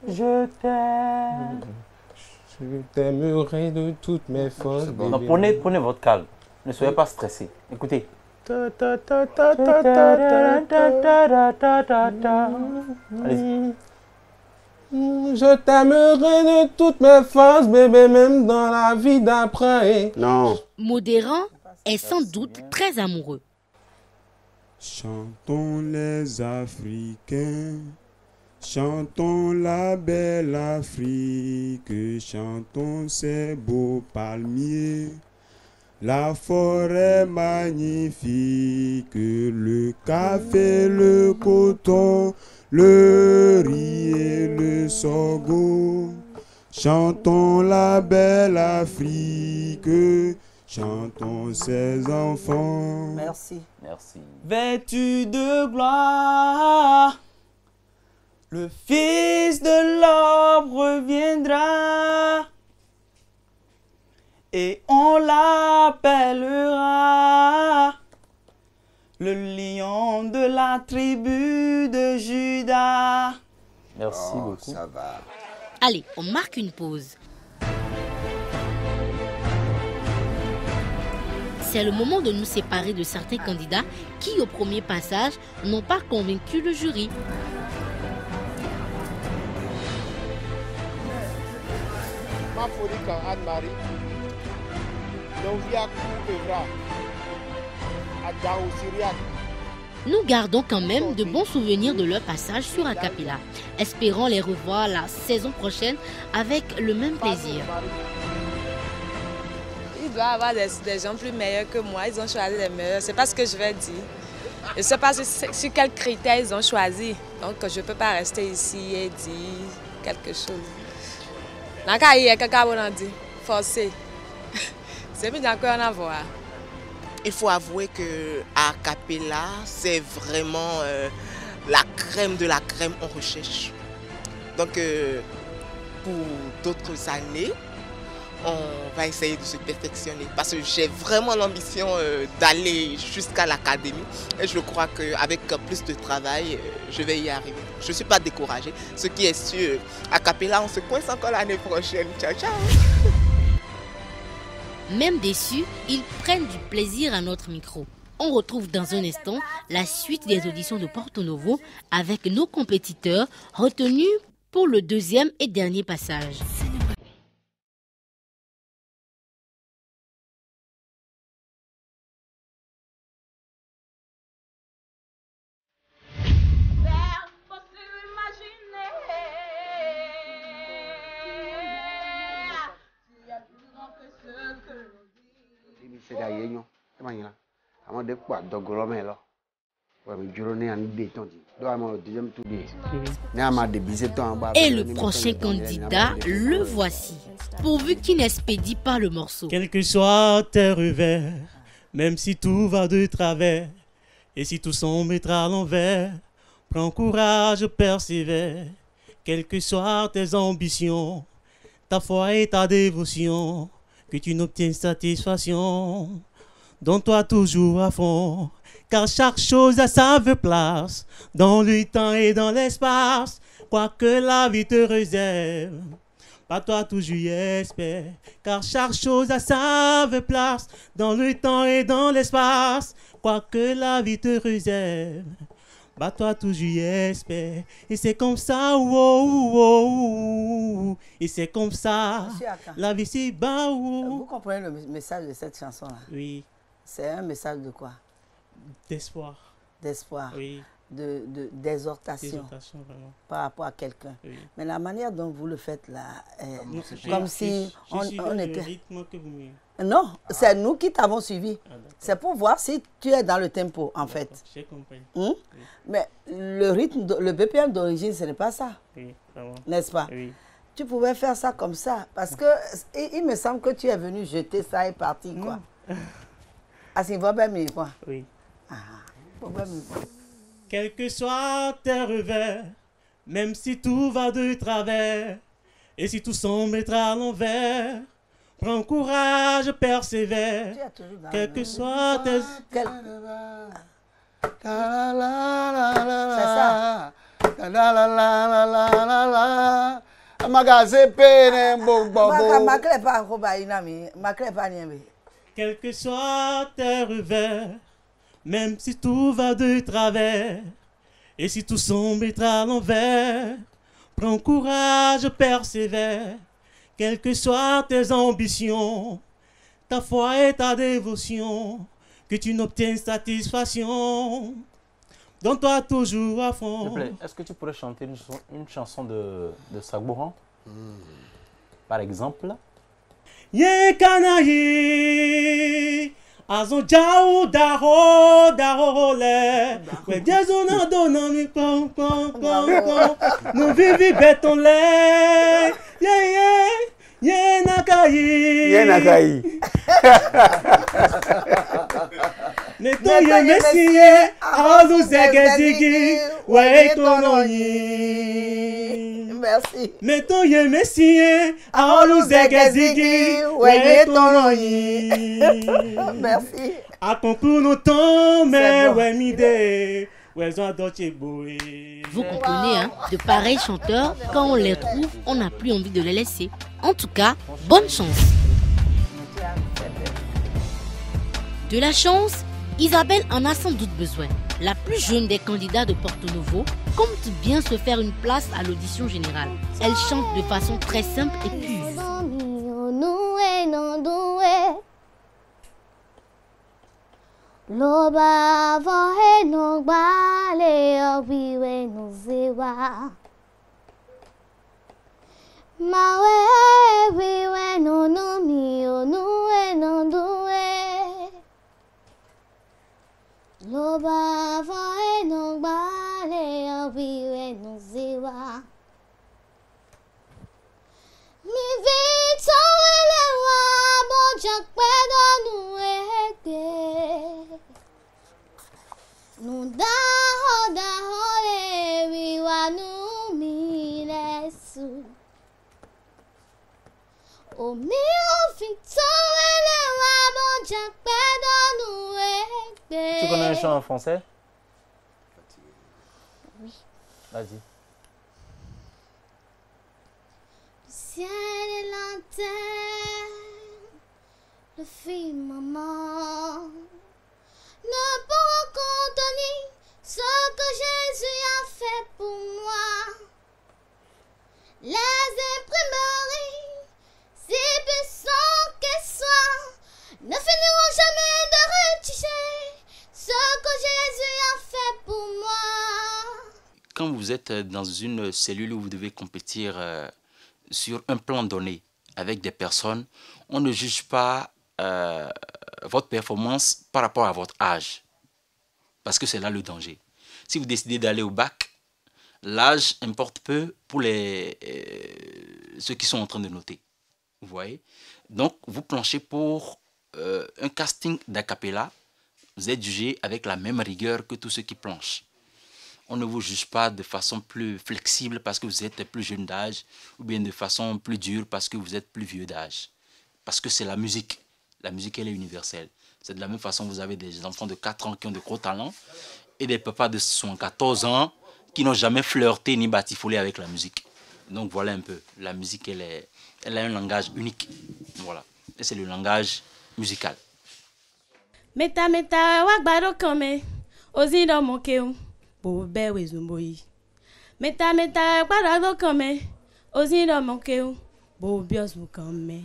Speaker 12: Je t'aime.
Speaker 11: Je t'aimerai de toutes mes forces.
Speaker 12: Non, prenez votre calme. Ne soyez pas stressé. Écoutez. Allez-y.
Speaker 11: Je t'aimerai de toutes mes forces, bébé, même dans la vie d'après.
Speaker 9: Non.
Speaker 1: Modérant est sans doute très amoureux.
Speaker 23: Chantons les Africains, chantons la belle Afrique, chantons ces beaux palmiers, la forêt magnifique, le café, le coton, le riz et le sorgho. Chantons la belle Afrique, chantons ses enfants.
Speaker 8: Merci.
Speaker 12: Merci.
Speaker 20: Vêtus de gloire,
Speaker 11: Le Fils de l'homme reviendra et on l'appellera le lion de la tribu de Juda.
Speaker 12: Merci beaucoup.
Speaker 16: Ça va.
Speaker 1: Allez, on marque une pause. C'est le moment de nous séparer de certains candidats qui, au premier passage, n'ont pas convaincu le jury.
Speaker 16: Anne-Marie,
Speaker 1: Nous gardons quand même de bons souvenirs de leur passage sur Acapella. Espérons les revoir la saison prochaine avec le même plaisir.
Speaker 4: Il doit y avoir des gens plus meilleurs que moi. Ils ont choisi les meilleurs. C'est pas ce que je vais dire. Je ne sais pas sur quels critères ils ont choisi. Donc je ne peux pas rester ici et dire quelque chose. Forcé. C'est bien d'accord en avoir.
Speaker 13: Il faut avouer que Acapella, c'est vraiment la crème de la crème en recherche. Donc pour d'autres années, on va essayer de se perfectionner parce que j'ai vraiment l'ambition d'aller jusqu'à l'académie et je crois qu'avec plus de travail, je vais y arriver. Je ne suis pas découragée. Ce qui est sûr, Acapella, on se coince encore l'année prochaine. Ciao, ciao.
Speaker 1: Même déçus, ils prennent du plaisir à notre micro. On retrouve dans un instant la suite des auditions de Porto Novo avec nos compétiteurs retenus pour le deuxième et dernier passage. Et le prochain candidat, le voici. Pourvu qu'il n'expédie pas le morceau.
Speaker 10: Quel que soit tes revers, même si tout va de travers, et si tout semble être à l'envers, prends courage, persévère. Quelles que soient tes ambitions, ta foi et ta dévotion, que tu n'obtiennes satisfaction. Donne-toi toujours à fond, car chaque chose a sa vraie place, dans le temps et dans l'espace, quoi que la vie te réserve. Pas toi toujours espère, car chaque chose a sa vraie place, dans le temps et dans l'espace, quoi que la vie te réserve. Bah toi toujours espère, et c'est comme ça, et c'est comme ça, la vie c'est bas.
Speaker 8: Vous comprenez le message de cette chanson-là?
Speaker 10: Oui.
Speaker 8: C'est un message de quoi?
Speaker 10: D'espoir.
Speaker 8: D'espoir.
Speaker 10: Oui.
Speaker 8: D'exhortation par rapport à quelqu'un.
Speaker 10: Oui.
Speaker 8: Mais la manière dont vous le faites là, comme si on était...
Speaker 10: rythme que vous...
Speaker 8: Non, c'est nous qui t'avons suivi. C'est pour voir si tu es dans le tempo, en fait.
Speaker 10: J'ai compris.
Speaker 8: Oui. Mais le rythme, le BPM d'origine, ce n'est pas ça.
Speaker 10: Oui, vraiment.
Speaker 8: N'est-ce pas?
Speaker 10: Oui.
Speaker 8: Tu pouvais faire ça comme ça, parce que il me semble que tu es venu jeter ça et parti, quoi. Ah, c'est vrai, mais quoi?
Speaker 10: Oui.
Speaker 8: Ah,
Speaker 10: quel que soit tes revers, même si tout va de travers, et si tout semble être à l'envers, prends courage, persévère, quel que soit tes...
Speaker 8: C'est ça.
Speaker 10: Quel que soit tes revers, même si tout va de travers, et si tout semble être à l'envers, prends courage, persévère, quelles que soient tes ambitions, ta foi et ta dévotion, que tu n'obtiennes satisfaction. Donne-toi toujours à fond.
Speaker 12: S'il te plaît, est-ce que tu pourrais chanter une chanson de Sagbourand? Par exemple.
Speaker 10: Ye kanayi azon jau daro le we jesu na dona mi pom pom pom pom no vivi beton le ye nakayi Netoye Messie, Aolu Zegezigi, Weitonoyi.
Speaker 8: Merci.
Speaker 10: Netoye Messie, Aolu Zegezigi, Weitonoyi.
Speaker 8: Merci.
Speaker 10: A conclure nos temps, mais Wemide.
Speaker 1: Vous comprenez, hein, de pareils chanteurs, quand on les trouve, on n'a plus envie de les laisser. En tout cas, bonne chance. De la chance, Isabelle en a sans doute besoin. La plus jeune des candidats de Porto Novo compte bien se faire une place à l'audition générale. Elle chante de façon très simple et pure.
Speaker 15: Loba vohe no bale obiwe no zewa Mawe wiwe no no mi onuwe no duwe Loba vohe no bale obiwe no zewa Mi vito elewa bojak pedo nueke Nu daho le wiwa nu milesu O mio vito elewa bojak pedo nueke.
Speaker 12: Tu connais un chant en français?
Speaker 15: Oui.
Speaker 12: Vas-y.
Speaker 15: Le ciel et la terre, le firmament ne pourront contenir ce que Jésus a fait pour moi. Les imprimeries, si puissantes qu'elles soient, ne finiront jamais de rédiger ce que Jésus a fait pour moi.
Speaker 12: Quand vous êtes dans une cellule où vous devez compétir sur un plan donné avec des personnes, on ne juge pas votre performance par rapport à votre âge. Parce que c'est là le danger. Si vous décidez d'aller au bac, l'âge importe peu pour ceux qui sont en train de noter. Vous voyez? Donc, vous planchez pour un casting d'acapella. Vous êtes jugé avec la même rigueur que tous ceux qui planchent. On ne vous juge pas de façon plus flexible parce que vous êtes plus jeune d'âge ou bien de façon plus dure parce que vous êtes plus vieux d'âge. Parce que c'est la musique. La musique, elle est universelle. C'est de la même façon que vous avez des enfants de 4 ans qui ont de gros talents et des papas de 74 ans qui n'ont jamais flirté ni batifolé avec la musique. Donc voilà un peu. La musique, elle a un langage unique. Voilà. Et c'est le langage musical.
Speaker 3: Meta meta wagbaro kome ozindo mokeu bo bewe zumboyi. Meta meta wagbaro kome ozindo mokeu bo biosu kome.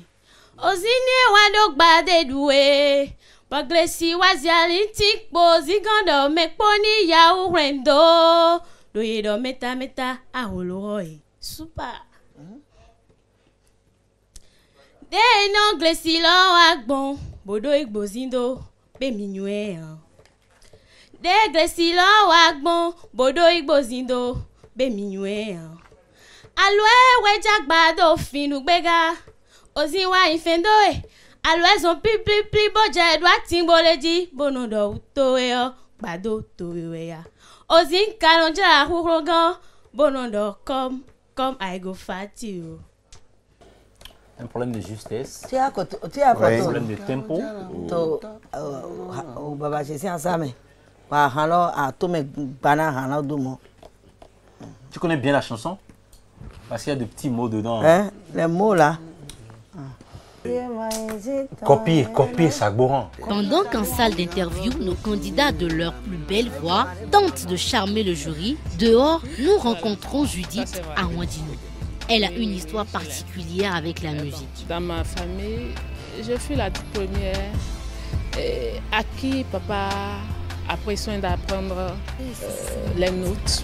Speaker 3: Ozini wado gbade duwe baglesi waziali tikpo zigando mekponi ya urendo doyedo meta meta aholoy super. De no glesi lo agbon bodo igbozindo be minue. De glesi lo agbon bodo igbozindo be minue. Alwe wejagbado finu gbega Oziwa infendoe, alwezon pli boje dwa timboleji bonodo utoe bado towe ya. Ozin kanonja hurogan bonodo come I go fati you.
Speaker 12: Un problème de justesse.
Speaker 8: Tu as quoi?
Speaker 12: Un problème de tempo.
Speaker 8: Baba c'est ensemble. Wa halo a to me bana halo dumo.
Speaker 12: Tu connais bien la chanson? Parce qu'il y a de petits mots dedans.
Speaker 8: Hein? Les mots là.
Speaker 12: Copier, Sagboran.
Speaker 1: Pendant qu'en salle d'interview, nos candidats de leur plus belle voix tentent de charmer le jury, dehors, nous rencontrons Judith Arwandino. Elle a une histoire particulière avec la musique.
Speaker 2: Dans ma famille, je fus la toute première à qui papa a pris soin d'apprendre les notes.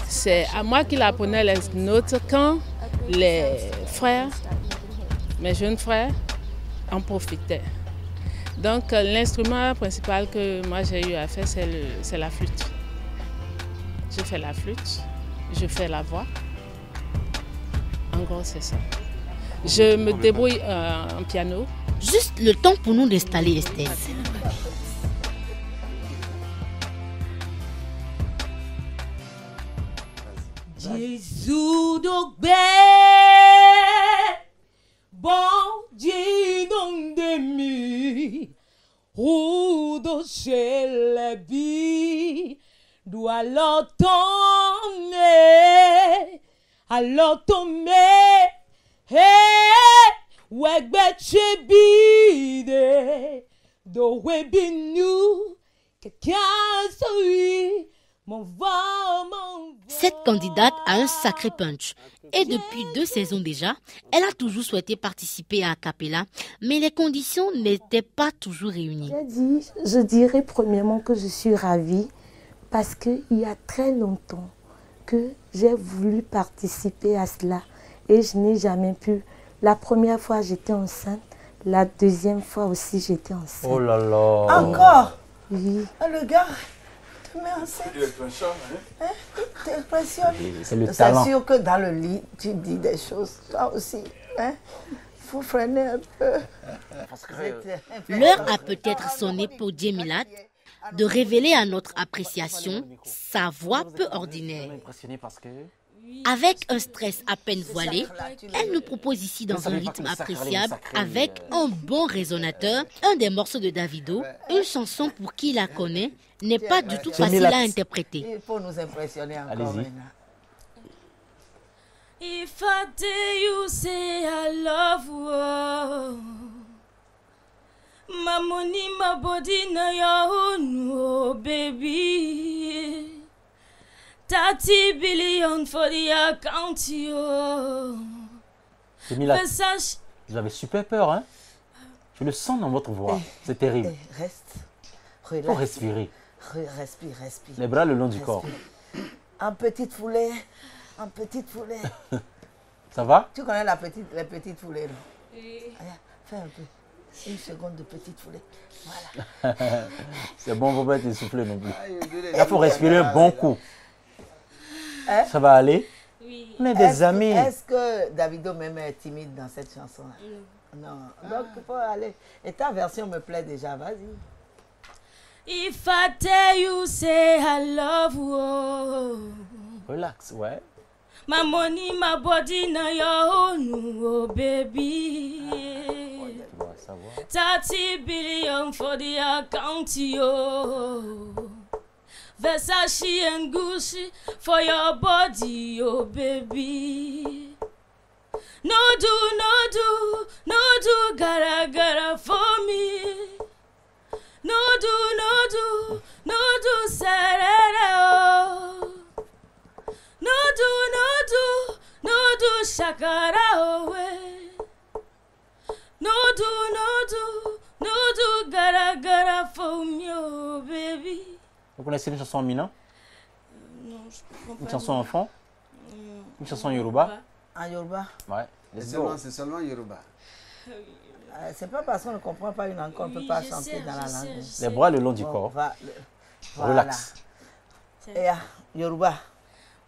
Speaker 2: C'est à moi qu'il apprenait les notes quand les frères, mes jeunes frères, en profitaient. Donc l'instrument principal que moi j'ai eu à faire, c'est la flûte. Je fais la flûte, je fais la voix. En gros, c'est ça. Je me débrouille en piano.
Speaker 1: Juste le temps pour nous d'installer Estelle.
Speaker 3: Jésus d'Ogbe, bon Dieu non demi, ou de chez les billes, doit l'entendre, alors tomber, wegbe chebide, do webinu, quelqu'un sourit, mon va, mon.
Speaker 1: Cette candidate a un sacré punch. Et depuis 2 saisons déjà, elle a toujours souhaité participer à Acapella, mais les conditions n'étaient pas toujours réunies.
Speaker 17: Je dirais premièrement que je suis ravie parce qu'il y a très longtemps que j'ai voulu participer à cela et je n'ai jamais pu. La première fois, j'étais enceinte. La deuxième fois aussi, j'étais enceinte.
Speaker 11: Oh là là.
Speaker 8: Encore?
Speaker 17: Oui.
Speaker 8: Le gars te met enceinte. T'impressionnes.
Speaker 11: C'est le talent.
Speaker 8: C'est sûr que dans le lit, tu dis des choses. Toi aussi. Il faut freiner un peu.
Speaker 1: L'heure a peut-être sonné pour Djemilat de révéler à notre appréciation sa voix peu ordinaire. Avec un stress à peine voilé, elle nous propose ici dans un rythme appréciable, avec un bon résonateur, un des morceaux de Davido, une chanson pour qui la connaît, n'est pas du tout facile à interpréter.
Speaker 8: Il faut nous impressionner encore.
Speaker 11: Allez-y.
Speaker 3: If I dare you say I love you, my money, my body, now your own, oh baby. 30 billion for the account, yo.
Speaker 11: Djemilat, vous avez super peur, hein? Je le sens dans votre voix. C'est terrible.
Speaker 8: Reste.
Speaker 11: Il faut respirer.
Speaker 8: Respire.
Speaker 11: Les bras le long du corps.
Speaker 8: En petite foulée.
Speaker 11: Ça va?
Speaker 8: Tu connais les petites foulées, là? Oui. Fais un peu. 1 seconde de petite foulée. Voilà.
Speaker 11: C'est bon, faut pas être essoufflé non plus. Il faut respirer un bon coup. Ça va aller? Oui. On est des amis.
Speaker 8: Est-ce que Davido même est timide dans cette chanson-là? Non. Donc, il faut aller. Et ta version me plaît déjà, vas-y.
Speaker 3: If I tell you, say I love you.
Speaker 11: Relax, ouais.
Speaker 3: My money, my body, now your own, oh baby. 30 billion for the account, yo. Versace and Gucci for your body, oh baby. No do, gara for me. No do, sarara, oh. No do, shakara, oh, No do, gara for me, oh baby.
Speaker 11: Vous connaissez une chanson en Mina?
Speaker 3: Non, je comprends pas.
Speaker 11: Une chanson enfant? Une chanson Yoruba?
Speaker 8: En Yoruba?
Speaker 11: Ouais.
Speaker 16: C'est seulement Yoruba.
Speaker 8: C'est pas parce qu'on ne comprend pas une langue qu'on ne peut pas chanter dans la langue.
Speaker 11: Les bras le long du corps. Relax.
Speaker 8: Et Yoruba.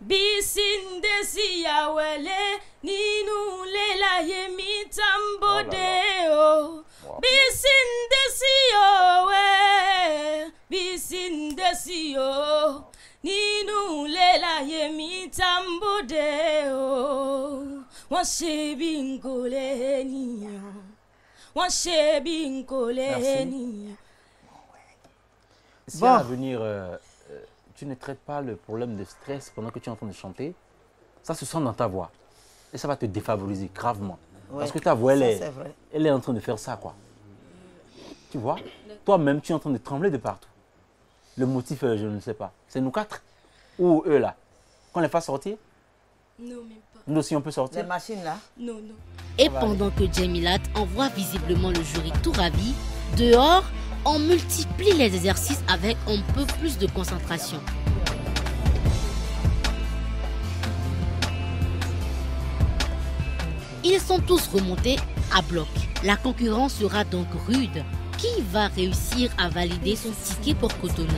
Speaker 3: Bisindesi yawele ninu lela yemi tambode o. Bisindesi yo ninu lela yemi tambode o. Wan shebi nkole niyan.
Speaker 11: Si à venir, tu ne traites pas le problème de stress pendant que tu es en train de chanter, ça se sent dans ta voix. Et ça va te défavoriser gravement. Ouais, parce que ta voix, elle est en train de faire ça, quoi. Tu vois? Toi-même, tu es en train de trembler de partout. Le motif, je ne sais pas. C'est nous 4 ou eux, là. Qu'on les fasse sortir?
Speaker 3: Non, même pas.
Speaker 11: Nous aussi, on peut sortir?
Speaker 8: Les machines, là?
Speaker 3: Non.
Speaker 1: Et pendant que Djemilat envoie visiblement le jury tout ravi, dehors, on multiplie les exercices avec un peu plus de concentration. Ils sont tous remontés à bloc. La concurrence sera donc rude. Qui va réussir à valider son ticket pour Cotonou?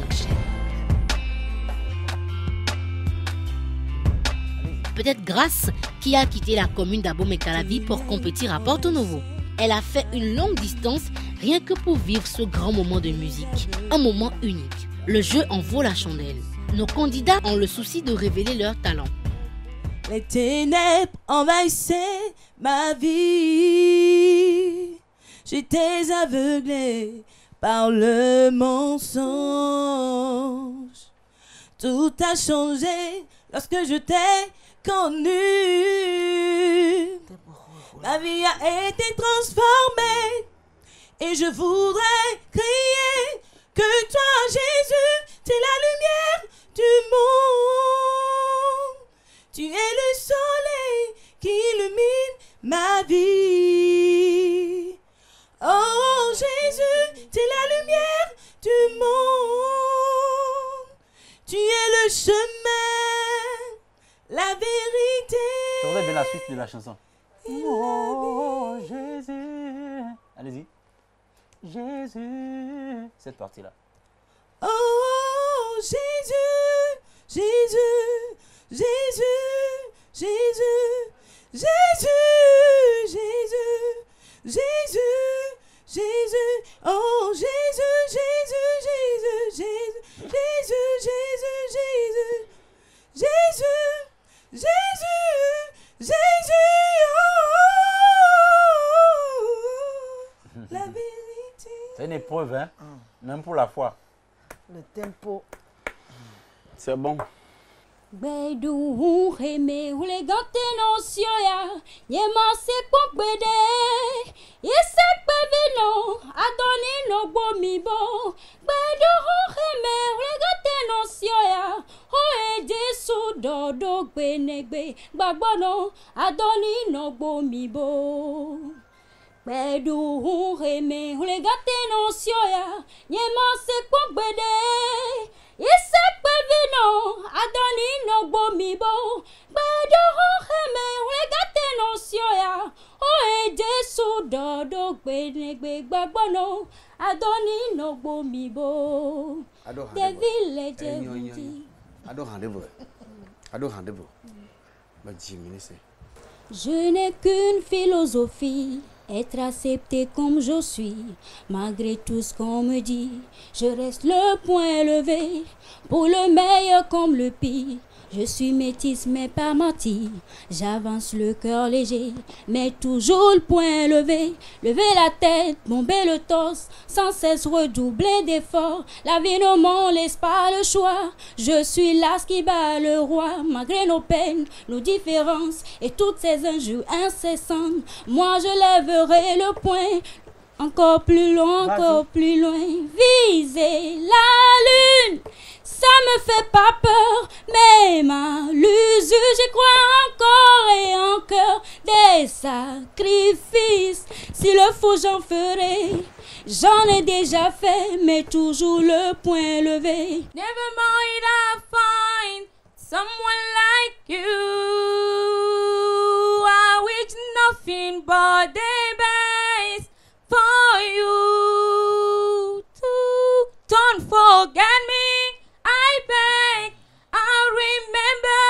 Speaker 1: Peut-être Grace, qui a quitté la commune d'Abomey-Calavi pour compétir à Porto Novo. Elle a fait une longue distance rien que pour vivre ce grand moment de musique. Un moment unique. Le jeu en vaut la chandelle. Nos candidats ont le souci de révéler leur talent.
Speaker 3: les ténèbres envahissaient ma vie. J'étais aveuglé par le mensonge. Tout a changé lorsque je t'ai connu. Ma vie a été transformée et je voudrais crier que toi, Jésus, t'es la lumière du monde. Tu es le soleil qui illumine ma vie. Oh Jésus, t'es la lumière du monde. Tu es le chemin, la vérité.
Speaker 5: Je voudrais bien la suite de la chanson. Oh Jésus. Allez-y. Jésus. Cette partie-là.
Speaker 3: Oh Jésus, Jésus, Jésus, Jésus, Jésus, Jésus, Jésus, Jésus. Oh Jésus, Jésus, Jésus, Jésus, Jésus, Jésus, Jésus, Jésus, Jésus, Jésus. Oh, la vérité.
Speaker 5: C'est une épreuve, hein? Même pour la foi.
Speaker 8: Le tempo.
Speaker 9: C'est bon.
Speaker 18: Bedu heme hulegante no sioya yema se pokbede yese pevino adoni no bomibo bedu heme hulegante no sioya o ejesu dodo gbenegbe gbagbono adoni no bomibo bedu heme hulegante no sioya yema se pokbede Ise pevino adoni no gbomibo gbedo heme regate no sioya o Jesu dodo gbenegbe gbagbono adoni no gbomibo de village
Speaker 9: Ado rendez-vous.
Speaker 18: Je n'ai qu'une philosophie, être accepté comme je suis, malgré tout ce qu'on me dit. Je reste le poing levé, pour le meilleur comme le pire. Je suis métisse mais pas menti, j'avance le cœur léger, mais toujours le poing levé. Lever la tête, bomber le torse, sans cesse redoubler d'efforts. La vie ne m'en laisse pas le choix, je suis l'as qui bat le roi. Malgré nos peines, nos différences et toutes ces injures incessantes, moi je lèverai le poing. Encore plus loin, encore plus loin, viser la lune. Ça me fait pas peur, même à l'usure, j'y crois encore et encore. Des sacrifices, s'il le faut j'en ferai. J'en ai déjà fait, mais toujours le poing levé.
Speaker 3: Never mind, I find someone like you. I wish nothing but the best for you. Don't forget me, I beg. I remember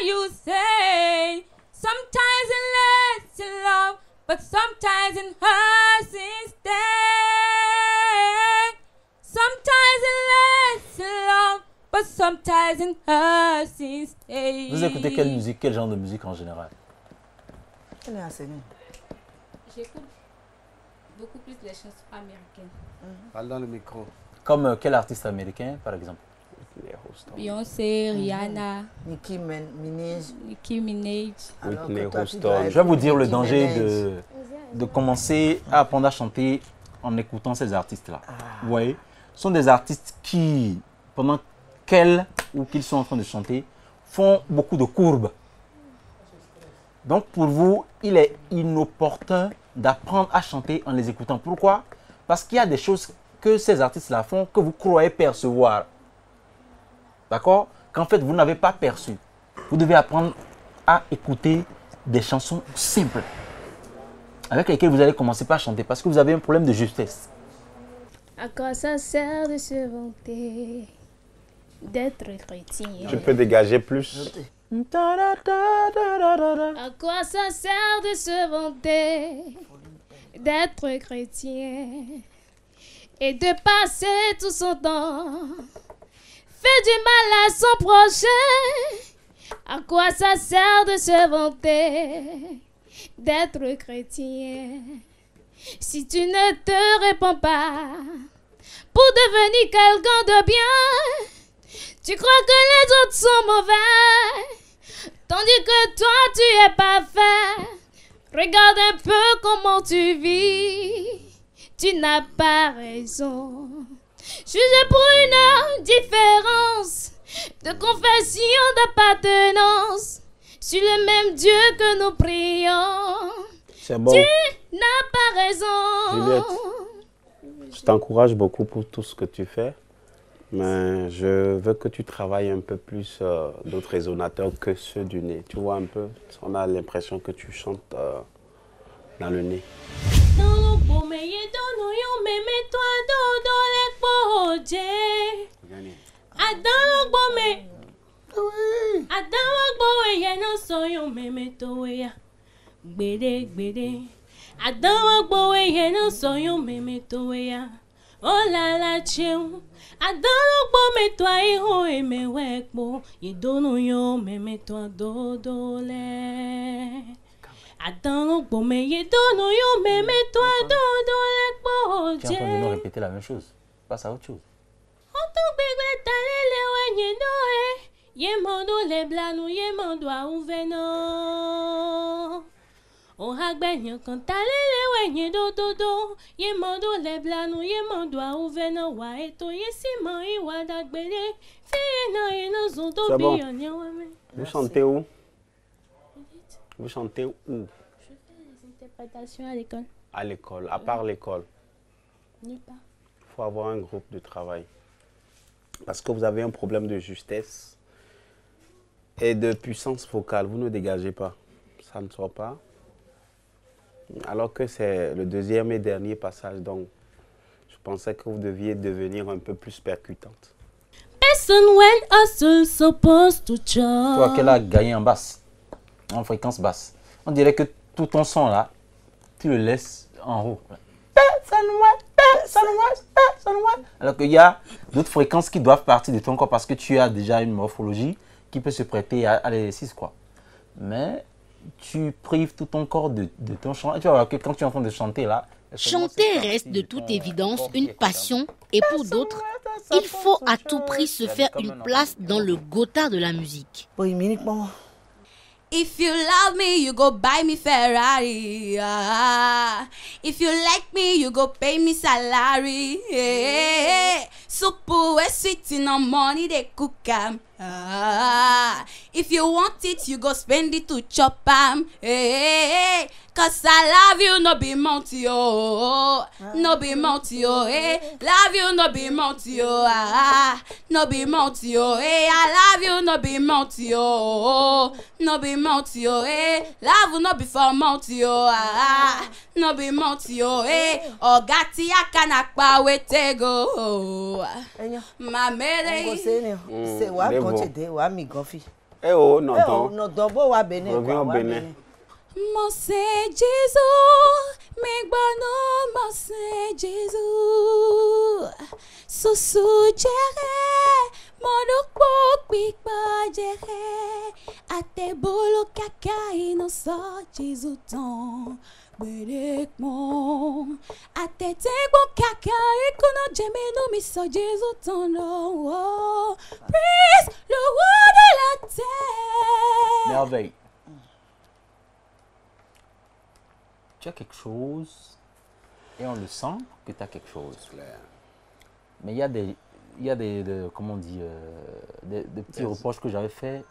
Speaker 3: you say sometimes it lasts in love, but sometimes it hurts instead. Sometimes it lasts in love, but sometimes it hurts instead.
Speaker 5: Vous écoutez quelle musique, quel genre de musique en général?
Speaker 18: J'écoute beaucoup plus les chansons américaines.
Speaker 9: Parle dans le micro.
Speaker 5: Comme quel artiste américain, par exemple?
Speaker 18: Beyoncé, Rihanna,
Speaker 8: Nicki Minaj.
Speaker 9: Whitney Houston.
Speaker 5: Je vais vous dire le danger de commencer à apprendre à chanter en écoutant ces artistes-là. Vous voyez, ce sont des artistes qui, pendant qu'ils sont en train de chanter, font beaucoup de courbes. Donc pour vous, il est inopportun d'apprendre à chanter en les écoutant. Pourquoi? Parce qu'il y a des choses que ces artistes-là font que vous croyez percevoir. D'accord? Qu'en fait, vous n'avez pas perçu. Vous devez apprendre à écouter des chansons simples avec lesquelles vous allez commencer par chanter parce que vous avez un problème de justesse.
Speaker 2: À quoi ça sert de se vanter d'être chrétien?
Speaker 9: Tu peux dégager plus.
Speaker 2: À quoi ça sert de se vanter d'être chrétien et de passer tout son temps fait du mal à son prochain
Speaker 3: À quoi ça sert de se vanter d'être chrétien si tu ne te répands pas pour devenir quelqu'un de bien? Tu crois que les autres sont mauvais, tandis que toi tu es parfait. Regarde un peu comment tu vis, tu n'as pas raison. Jugez pour une différence de confession, d'appartenance sur le même Dieu que nous prions.
Speaker 9: C'est bon.
Speaker 3: Tu n'as pas raison.
Speaker 9: Juliette, je t'encourage beaucoup pour tout ce que tu fais, mais je veux que tu travailles un peu plus d'autres résonateurs que ceux du nez. Tu vois un peu, on a l'impression que tu chantes dans le nez.
Speaker 3: Oh la la chew, adano bo me toi ho e me wekbo, ye dono yo me toi dodole. Adano bo me ye dono yo me toi dodole bo.
Speaker 5: Tu es en train de nous répéter la même chose. Passe à autre chose.
Speaker 3: On tombe le talele wenye noe, ye mondo le blanu ye mondo a uveno. On hagbenyo kan talele wenye do ye mondo le blanu ye mondo a uveno wa eto ye simo I wa dagbele fiye no ino zondo
Speaker 9: bon.
Speaker 3: biyonya wame.
Speaker 9: Vous chantez où? Vous chantez où?
Speaker 3: Je fais des interprétations à l'école.
Speaker 9: À l'école, à part l'école.
Speaker 3: Nulle part.
Speaker 9: Il faut avoir un groupe de travail. Parce que vous avez un problème de justesse et de puissance vocale. Vous ne dégagez pas. Ça ne sort pas. Alors que c'est le deuxième et dernier passage, donc je pensais que vous deviez devenir un peu plus percutante.
Speaker 3: Person when hustle supposed to chop.
Speaker 5: Toi, qu'elle a gagné en basse, en fréquence basse. On dirait que tout ton son là, tu le laisses en haut. Alors qu'il y a d'autres fréquences qui doivent partir de ton corps parce que tu as déjà une morphologie qui peut se prêter à l'exercice, quoi. Mais tu prives tout ton corps de ton chant. Et tu vas voir que quand tu es en train de chanter là...
Speaker 1: Chanter reste de toute évidence une passion et pour d'autres, il faut à tout prix se faire une place dans le Gotha de la musique.
Speaker 18: If you love me, you go buy me Ferrari. If you like me, you go pay me salary. Super sweet in the money they cook 'em. If you want it, you go spend it to chop 'em. Cause I love you, no be monty, oh. No be monty, oh, Love you, no be monty, oh. No be monty, oh, I love you, no be monty, oh. No be monty, oh, Love you, no be for monty, oh. No be monty, oh, Oh, gati akanakpa wete go. Ma mere.
Speaker 8: C'est wa konchede wa mi gofi.
Speaker 9: Eh oh, non,
Speaker 8: non, bo wa bene kwa wa bene.
Speaker 18: Mon c'est Jésus, me gbano mon c'est Jésus. Susu jere, monokpo pikpa jere. Ate bolo kaka inoso Jésus ton. Berek mon, ate tegbo kaka ikono jeme no miso Jésus ton no. Praise le roi de la terre.
Speaker 5: Merveille. Tu as quelque chose et on le sent que tu as quelque chose. Mais il y a des comment on dit, des petits reproches que j'avais fait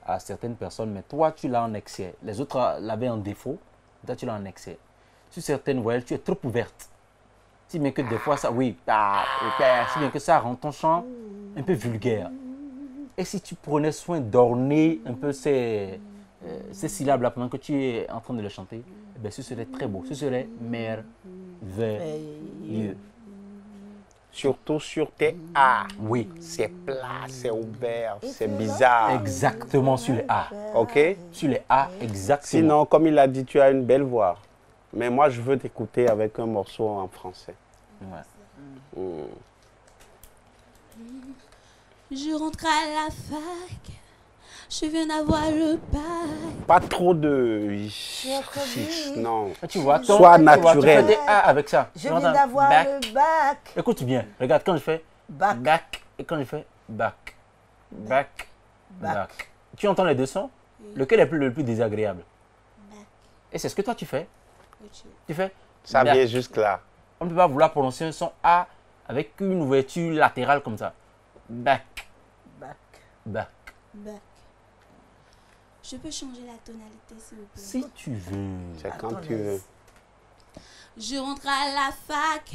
Speaker 5: à certaines personnes, mais toi tu l'as en excès. Les autres l'avaient en défaut, toi tu l'as en excès. Sur certaines voyelles, tu es trop ouverte. Si bien que des fois ça, si bien que ça rend ton chant un peu vulgaire. Et si tu prenais soin d'orner un peu ces syllabes-là pendant que tu es en train de le chanter, eh bien, ce serait très beau, ce serait merveilleux.
Speaker 9: Surtout sur tes A.
Speaker 5: Oui.
Speaker 9: C'est plat, c'est ouvert, c'est bizarre.
Speaker 5: Exactement, sur les A.
Speaker 9: Ok?
Speaker 5: Sur les A, exactement.
Speaker 9: Sinon, comme il a dit, tu as une belle voix. Mais moi, je veux t'écouter avec un morceau en français.
Speaker 18: Je rentre à la fac Je viens d'avoir le bac.
Speaker 9: Pas trop de... Non.
Speaker 5: Tu vois,
Speaker 9: sois naturel.
Speaker 5: Tu fais des A avec ça.
Speaker 8: Je viens d'avoir le bac.
Speaker 5: Écoute bien, regarde quand je fais
Speaker 8: bac
Speaker 5: et quand je fais bac. Tu entends les deux sons? Lequel est le plus désagréable? Et c'est ce que toi tu fais. Tu fais
Speaker 9: ça vient jusque là.
Speaker 5: On ne peut pas vouloir prononcer un son A avec une ouverture latérale comme ça. Bac.
Speaker 18: Je peux changer la tonalité s'il vous plaît?
Speaker 5: Si tu veux.
Speaker 9: C'est quand tu veux.
Speaker 18: Je rentre à la fac.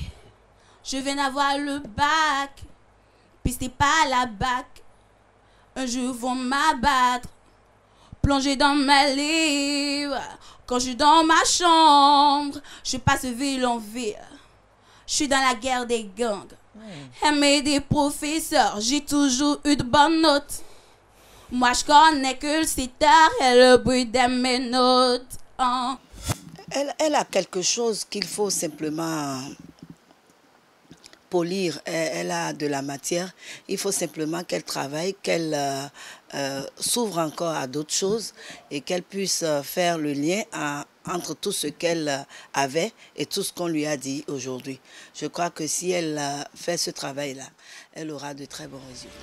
Speaker 18: Je viens d'avoir le bac. Puis c'était pas la bac. Un jour vont m'abattre. Plonger dans mes livres. Quand je suis dans ma chambre, je passe ville en ville. Je suis dans la guerre des gangs. Aimer des professeurs, j'ai toujours eu de bonnes notes. Moi je connais que le sitar et le bruit de mes notes. Oh.
Speaker 8: Elle a quelque chose qu'il faut simplement polir. Elle a de la matière. Il faut simplement qu'elle travaille, qu'elle s'ouvre encore à d'autres choses et qu'elle puisse faire le lien entre tout ce qu'elle avait et tout ce qu'on lui a dit aujourd'hui. Je crois que si elle fait ce travail-là, elle aura de très bons résultats.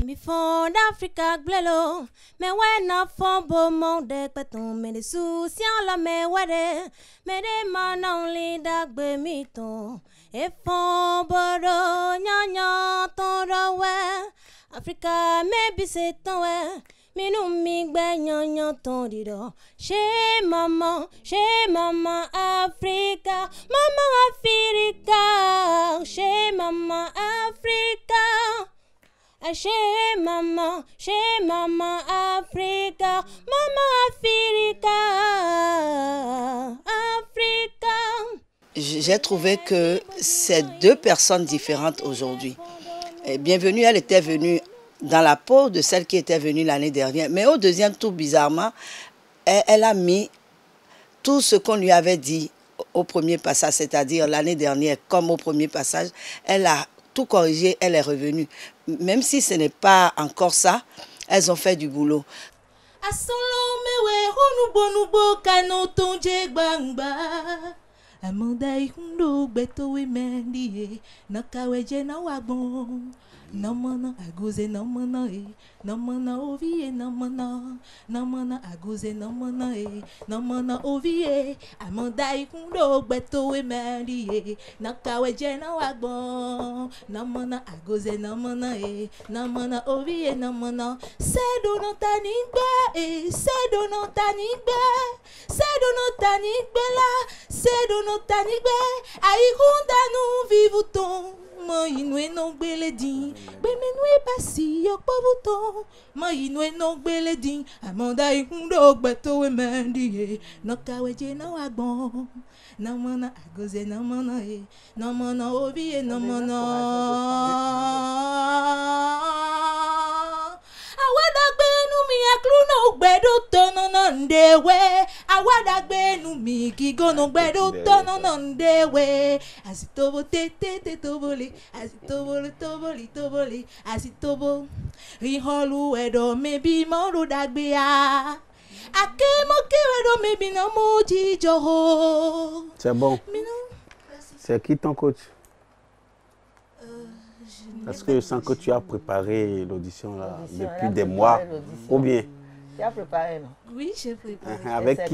Speaker 6: Me fond d'Afrique blelo, me wena fond beau monde peton me de souciant la me wede, me de manon li dagbe miton, et fond bodo nyanya ton rowe, Africa me biseton we, me nou mi gbe nyanya ton dido, chez maman Africa, chez maman Africa. Chez maman Africa, Africa.
Speaker 8: J'ai trouvé que c'est deux personnes différentes aujourd'hui. Bienvenue, elle était venue dans la peau de celle qui était venue l'année dernière. Mais au deuxième tour, bizarrement, elle a mis tout ce qu'on lui avait dit au premier passage, c'est-à-dire l'année dernière, comme au premier passage, elle a tout corrigé, elle est revenue. Même si ce n'est pas encore ça, elles ont fait du boulot.
Speaker 19: Namana agoze namana namana ovie namana agoze namana ovie amandai kundo gbeto we mandi nakawe jena wagbon namana agoze namana ovie namana sedo no tanigbe sedo no tanigbe ai kunda nu vivuton ma inwe no gbeledin gbemenwe pasi yo povuton ma inwe no gbeledin amanda ikundo gbeto we mendi no kaweje na wagbon namana agoze namana obi namana awadagbenu mi akluno gbedo tono ndewe awadagbenu mi kigono gbedo tono ndewe asitobo tete tobole asitobo tobole asitobo riholu edo mebi moru dagbea akemo kewedo mebi na moji joho.
Speaker 9: C'est bon. C'est qui ton coach? Parce que je sens que tu as préparé l'audition là depuis des mois, ou bien?
Speaker 8: Tu as préparé, non?
Speaker 19: Oui, j'ai préparé.
Speaker 9: Avec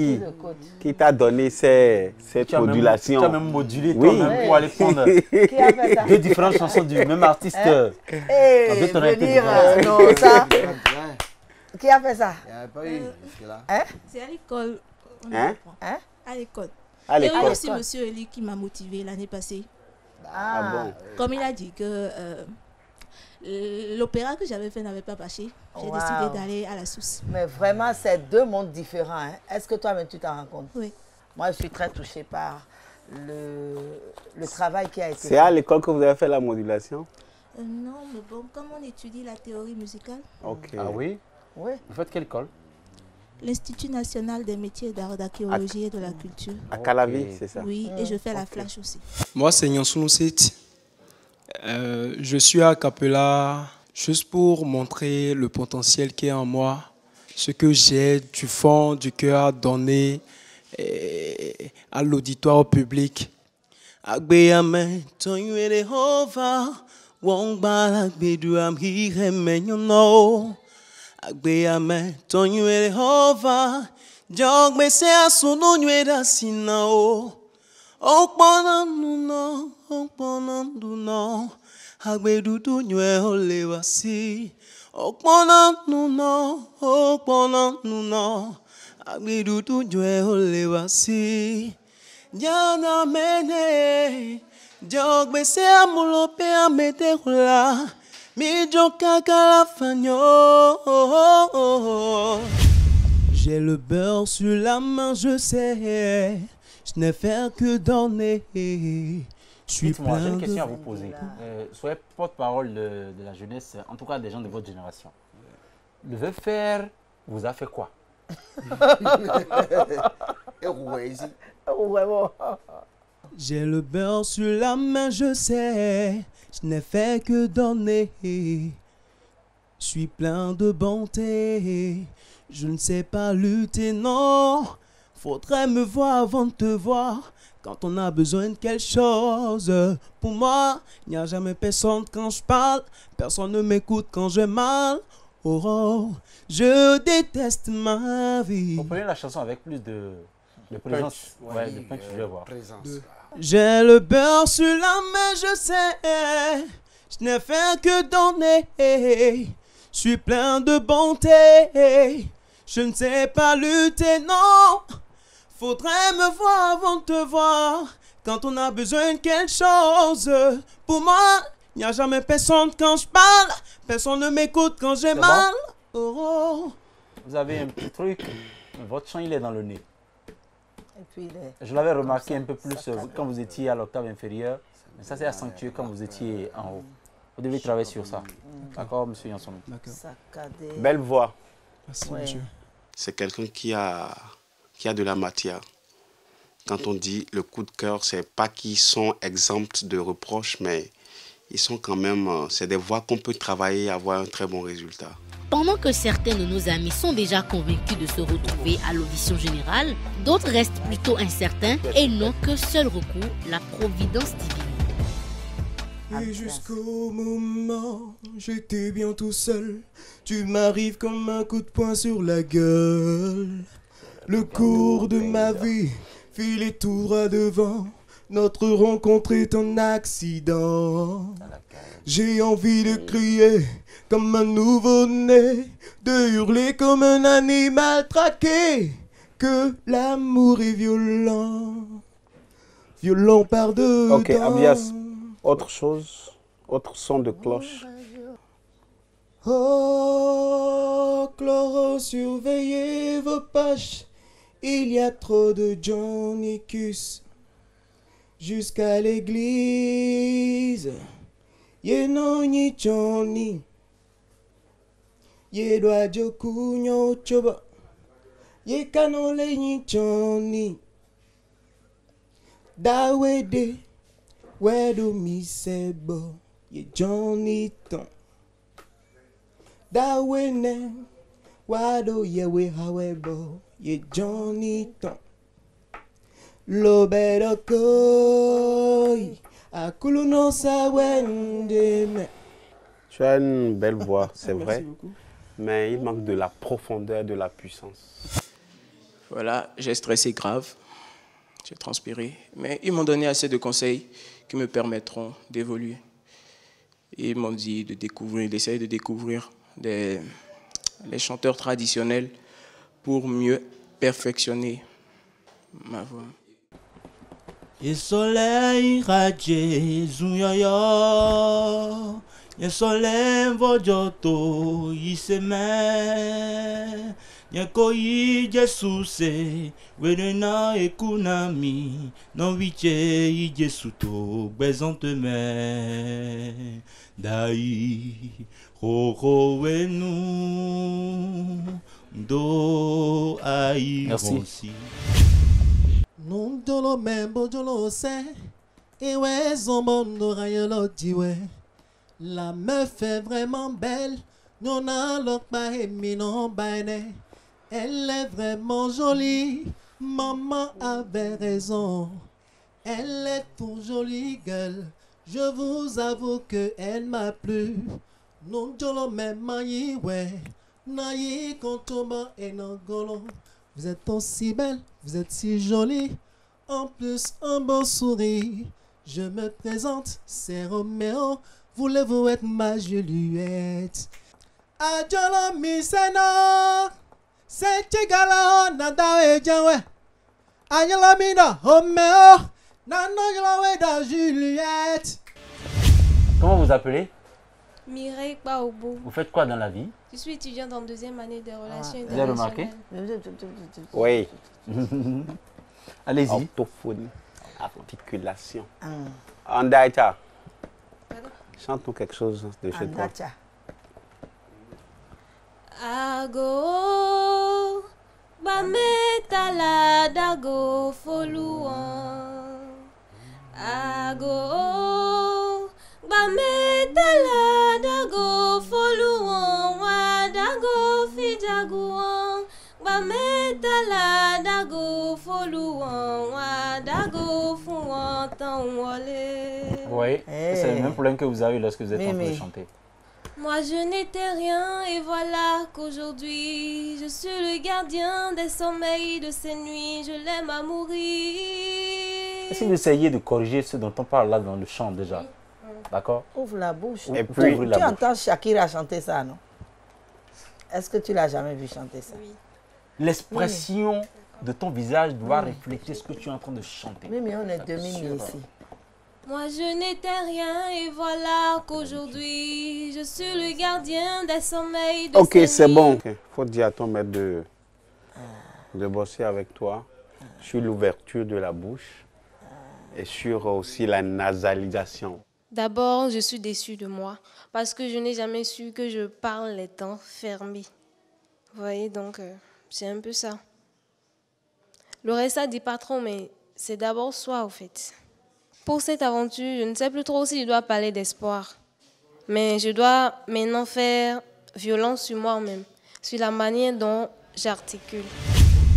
Speaker 9: qui t'a donné cette modulation?
Speaker 5: Tu as même modulé toi-même pour aller prendre deux différentes chansons du même artiste.
Speaker 8: Non, ça. Qui a fait ça?
Speaker 16: Il n'y a pas eu jusque-là.
Speaker 19: C'est à l'école. À l'école.
Speaker 8: À
Speaker 19: Et oui, aussi monsieur Eli qui m'a motivé l'année passée.
Speaker 8: Ah bon?
Speaker 19: Comme il a dit que l'opéra que j'avais fait n'avait pas marché, j'ai décidé d'aller à la source.
Speaker 8: Mais vraiment, c'est deux mondes différents. Hein? Est-ce que toi-même, tu t'en rends compte?
Speaker 19: Oui.
Speaker 8: Moi, je suis très touchée par le travail qui a été fait.
Speaker 9: C'est à l'école que vous avez fait la modulation?
Speaker 19: Non, mais bon, comme on étudie la théorie musicale.
Speaker 9: Ok.
Speaker 5: Ah oui?
Speaker 8: Oui.
Speaker 5: Vous faites quelle école?
Speaker 19: L'Institut national des métiers d'art, d'archéologie et de la culture.
Speaker 9: À Calavi, c'est ça?
Speaker 19: Oui, et je fais la flash aussi.
Speaker 21: Moi, c'est Nyansounou Seti. Je suis à Capella.
Speaker 20: juste pour montrer le potentiel qui est en moi, ce que j'ai du fond du cœur à donner à l'auditoire, au public.
Speaker 7: Agbeyame toyere hova wong balak bedu am hire menyono. Agbeyame toyere hova jog me se asuno nywera sinao. Okpona nuno agbedudu nywe olewasi. Okpona nuno agbedudu nywe olewasi. Jana mene jogbe se amulope amete hula mi joka kalafanyo.
Speaker 20: J'ai le beurre sur la main, je sais, je n'ai fait que donner.
Speaker 5: Dites-moi, j'ai une question à vous poser. Soyez porte-parole de la jeunesse, en tout cas des gens de votre génération. Le veut faire vous a fait quoi?
Speaker 20: J'ai le beurre sur la main, je sais, je n'ai fait que donner. Je suis plein de bonté, je ne sais pas lutter, non. Faudrait me voir avant de te voir, quand on a besoin de quelque chose. Pour moi, il n'y a jamais personne quand je parle, personne ne m'écoute quand j'ai mal. Oh, je déteste ma vie.
Speaker 5: Vous prenez la chanson avec plus de présence. Ouais, de punch, je vais voir.
Speaker 20: J'ai le beurre sur la main, je sais, je n'ai fait que donner. Je suis plein de bonté, je ne sais pas lutter, non. Faudrait me voir avant de te voir, quand on a besoin de quelque chose. Pour moi, il n'y a jamais personne quand je parle, personne ne m'écoute quand j'ai mal.
Speaker 5: Bon.
Speaker 20: Oh.
Speaker 5: Vous avez un petit truc, votre chant il est dans le nez.
Speaker 8: Et puis
Speaker 5: je l'avais remarqué un peu plus quand vous étiez à l'octave inférieure, mais ça c'est accentué quand vous étiez en haut. Vous devez travailler sur ça. D'accord, monsieur Yanson?
Speaker 9: Belle voix.
Speaker 20: Merci, monsieur.
Speaker 9: C'est quelqu'un qui a de la matière. Quand on dit le coup de cœur, c'est pas qu'ils sont exempts de reproches, mais ils sont quand même, c'est des voix qu'on peut travailler et avoir un très bon résultat.
Speaker 1: Pendant que certains de nos amis sont déjà convaincus de se retrouver à l'audition générale, d'autres restent plutôt incertains et n'ont que seul recours, la providence divine.
Speaker 20: Et jusqu'au moment, j'étais bien tout seul. Tu m'arrives comme un coup de poing sur la gueule. Le cours de ma vie filait tout droit devant. Notre rencontre est un accident. J'ai envie de crier comme un nouveau-né, de hurler comme un animal traqué. Que l'amour est violent, violent par dedans.
Speaker 9: Ok, Abias, autre chose, autre son de cloche.
Speaker 20: Oh, chloro, surveillez vos poches. Il y a trop de Johnny-Cus jusqu'à l'église. Yenoni Johnny, Yedwa Jokunyo Choba, Yekanole ni Johnny. Dawede, Wedo mi sebo, Ye Johnny Ton. Dawene, Wado Yewe Hawebo, Ye Johnny Ton. Lobedo Koi.
Speaker 9: Tu as une belle voix, c'est vrai, mais il manque de la profondeur, de la puissance.
Speaker 20: Voilà, j'ai stressé grave, j'ai transpiré, mais ils m'ont donné assez de conseils qui me permettront d'évoluer. Ils m'ont dit d'essayer de découvrir les chanteurs traditionnels pour mieux perfectionner ma voix.
Speaker 7: Et soleil radié zunyoyo, et soleil vojoto iseme, et koi jesuse, wenena ekunami, non viche jesuto bezanteme, dai roro wenu do airosi.
Speaker 21: Non dolo membo dolo se, ewe zombo no rayolo diwe. La meuf est vraiment belle. Non, non, pas aimé, non, baine. Elle est vraiment jolie. Maman avait raison. Elle est trop jolie, gueule. Je vous avoue que elle m'a plu. Non, jolo même maï, ouais. Naï, kontoma et nangolo. Vous êtes aussi belle, vous êtes si jolie. En plus, un beau sourire. Je me présente, c'est Roméo. Voulez-vous être ma Juliette? Adjolo miseno. C'est Chigala, nada et janwe. Adjolo mina, Roméo. Nano yolo Juliette.
Speaker 5: Comment vous appelez?
Speaker 2: Mireille Baobo.
Speaker 5: Vous faites quoi dans la vie?
Speaker 2: Je suis étudiante en 2e année de relations
Speaker 5: Vous avez remarqué?
Speaker 9: Oui.
Speaker 5: Allez-y.
Speaker 9: Orthophonie, articulation. Andacha. Chante-nous quelque chose de chez toi.
Speaker 2: Ago, bametala dago foluan. Ago, bametala dago foluan. Wadago fijaguan. Bametala dago foluan. Wadago fuan tan wale.
Speaker 5: Oui, c'est le même problème que vous avez lorsque vous êtes en train de chanter.
Speaker 2: Moi je n'étais rien et voilà qu'aujourd'hui je suis le gardien des sommeils de ces nuits, je l'aime à mourir.
Speaker 5: Est-ce que vous essayez de corriger ce dont on parle là dans le chant déjà? D'accord?
Speaker 8: Ouvre la bouche.
Speaker 5: Et puis,
Speaker 8: tu entends Shakira chanter ça, non? Est-ce que tu l'as jamais vu chanter ça?
Speaker 2: Oui.
Speaker 5: L'expression de ton visage doit refléter ce que tu es en train de chanter.
Speaker 8: Mais on est demi-nuit ici.
Speaker 2: Moi je n'étais rien et voilà qu'aujourd'hui je suis le gardien des sommeils de
Speaker 9: Ok,
Speaker 2: ces
Speaker 9: c'est
Speaker 2: nuits.
Speaker 9: bon. Faut dire à ton maître de bosser avec toi sur l'ouverture de la bouche et sur aussi la nasalisation.
Speaker 2: D'abord, je suis déçue de moi parce que je n'ai jamais su que je parle les dents fermées. Vous voyez, donc c'est un peu ça. Le reste, ça dit pas trop, mais c'est d'abord soi, au fait. Pour cette aventure, je ne sais plus trop si je dois parler d'espoir. Mais je dois maintenant faire violence sur moi-même, sur la manière dont j'articule.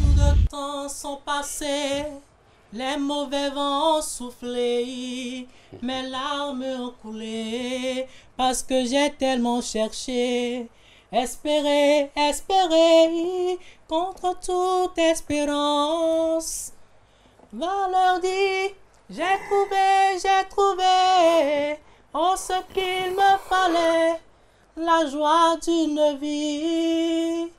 Speaker 21: Tout de temps sont passés, les mauvais vents ont soufflé, mes larmes ont coulé, parce que j'ai tellement cherché, espérer, espérer, contre toute espérance. Va leur dire, j'ai trouvé, oh ce qu'il me fallait, la joie d'une vie.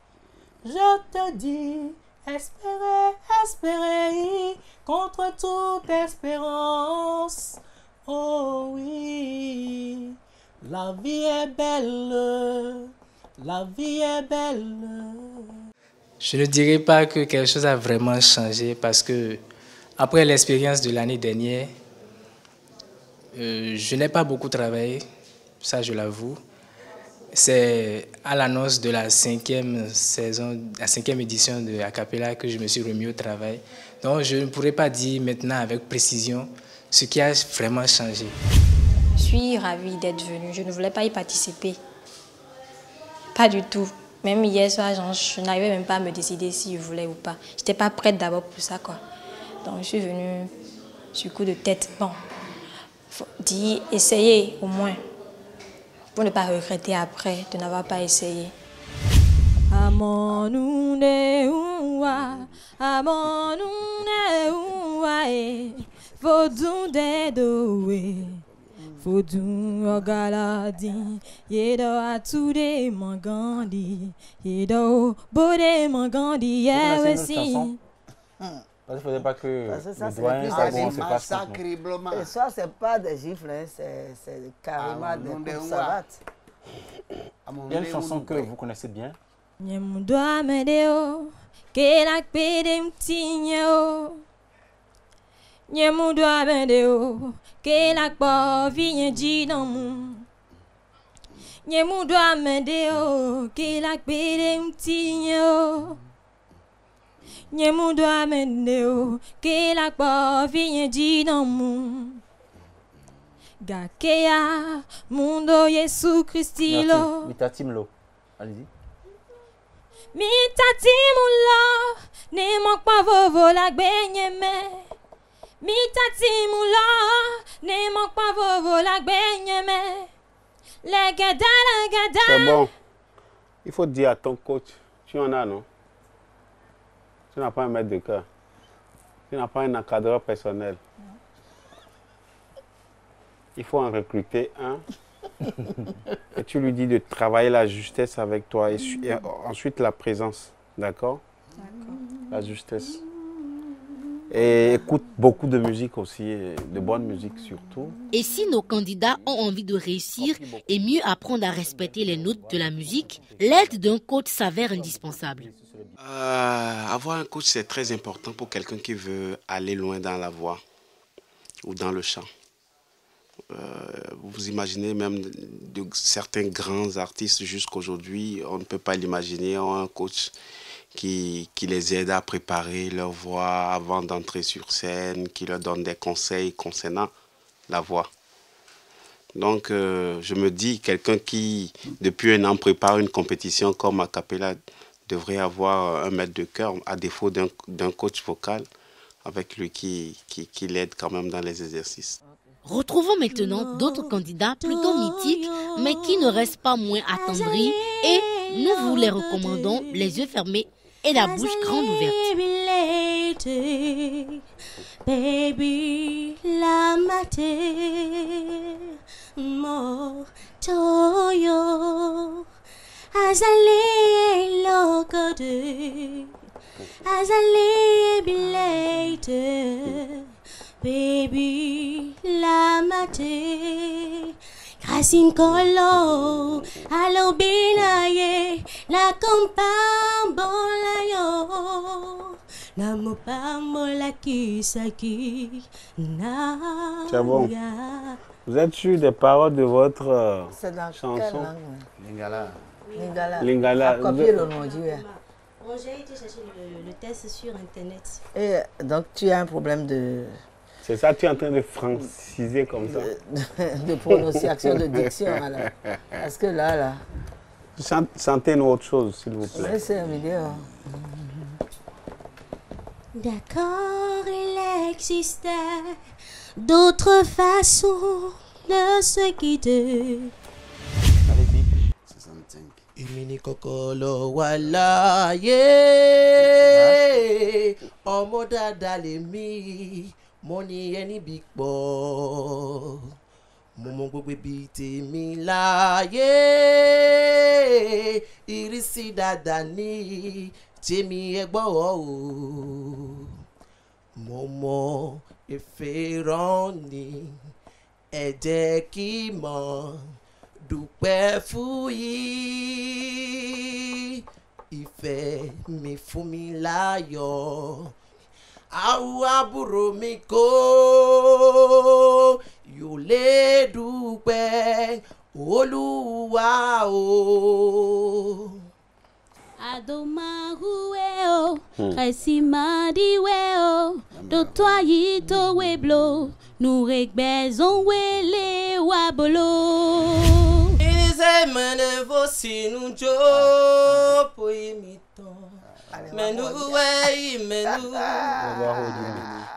Speaker 21: Je te dis, espérer, espérer, contre toute espérance. Oh oui, la vie est belle, la vie est belle.
Speaker 14: Je ne dirais pas que quelque chose a vraiment changé parce que après l'expérience de l'année dernière, je n'ai pas beaucoup travaillé, ça je l'avoue. C'est à l'annonce de la 5e saison, la 5e édition de Acapella que je me suis remis au travail. Donc je ne pourrais pas dire maintenant avec précision ce qui a vraiment changé.
Speaker 22: Je suis ravie d'être venue. Je ne voulais pas y participer. Pas du tout. Même hier soir, je n'arrivais même pas à me décider si je voulais ou pas. Je n'étais pas prête d'abord pour ça, quoi. Donc je suis venue sur coup de tête. Bon, faut dire, essayer au moins. Pour ne pas regretter après de n'avoir pas essayé.
Speaker 5: Il ne faudrait pas que
Speaker 8: ça,
Speaker 5: le doyen savon se passe
Speaker 8: maintenant. Et ça, ce n'est pas des gifles, hein, c'est carrément des coups de savate.
Speaker 5: Il y a une chanson que vous connaissez bien.
Speaker 3: Nyemudwa mendeo ke la pa vient di dans mon
Speaker 19: Gakea, Mundo Yesu Christilo.
Speaker 5: Mitatimlo. Allez-y.
Speaker 19: Mitatimlo, ne manque pas vovo la gbenyeme. Mitatimlo, ne manque pas vovo la gbenyeme. La gada, la gada.
Speaker 9: C'est bon. Il faut dire à ton coach, tu en as, non? Tu n'as pas un maître de cœur. Tu n'as pas un encadreur personnel. Il faut en recruter un. Et tu lui dis de travailler la justesse avec toi. Et ensuite la présence. D'accord? La justesse. Et écoute beaucoup de musique aussi, de bonne musique surtout.
Speaker 1: Et si nos candidats ont envie de réussir et mieux apprendre à respecter les notes de la musique, l'aide d'un coach s'avère indispensable.
Speaker 9: Avoir un coach, c'est très important pour quelqu'un qui veut aller loin dans la voix ou dans le chant. Vous imaginez même de certains grands artistes jusqu'aujourd'hui, on ne peut pas l'imaginer, ont un coach qui les aide à préparer leur voix avant d'entrer sur scène, qui leur donne des conseils concernant la voix. Donc je me dis, quelqu'un qui depuis un an prépare une compétition comme a cappella devrait avoir un maître de chœur, à défaut d'un coach vocal avec lui qui l'aide quand même dans les exercices.
Speaker 1: Retrouvons maintenant d'autres candidats plutôt mythiques, mais qui ne restent pas moins attendris, et nous vous les recommandons les yeux fermés et la bouche grande ouverte.
Speaker 6: Baby, la mate, mo toyo, azale lokode, azale bilete. Baby, la mate, Krasim Kolo, alo binaye, la compambolayo, la mopamola kisaki, na.
Speaker 9: C'est bon. Vous êtes sûr des paroles de votre chanson?
Speaker 8: Lingala.
Speaker 9: Lingala.
Speaker 8: Copier le nom Dieu.
Speaker 6: J'ai été chercher le test sur internet.
Speaker 8: Et donc tu as un problème de...
Speaker 9: C'est ça, tu es en train de franciser comme ça.
Speaker 8: De prononciation, de diction. Alors. Parce que là...
Speaker 9: Chantez-nous autre chose, s'il vous plaît.
Speaker 8: C'est une vidéo.
Speaker 6: D'accord, il existait d'autres façons de se quitter.
Speaker 21: Imini kokolo wala ye Omo dada le mi Money any big boy Momo gbogbo bi tèmi láyé Ìrísí dada ni Tèmi ẹgbọ́ o Momo ìfẹ́ràn ni Ẹ jẹ́ kí mọ̀ Dúpẹ́ fún yín, ìfẹ́ mi fún mi láyọ̀. Àwọn àbúrò mi kò yóò lè dúpẹ́ Olúwa o.
Speaker 15: Adomaruwe o, Kaisimadiwe o, Dotoyi to weblo, nous regbezon wele wabolo.
Speaker 21: Mene vosi nu jo po imiton menu we menu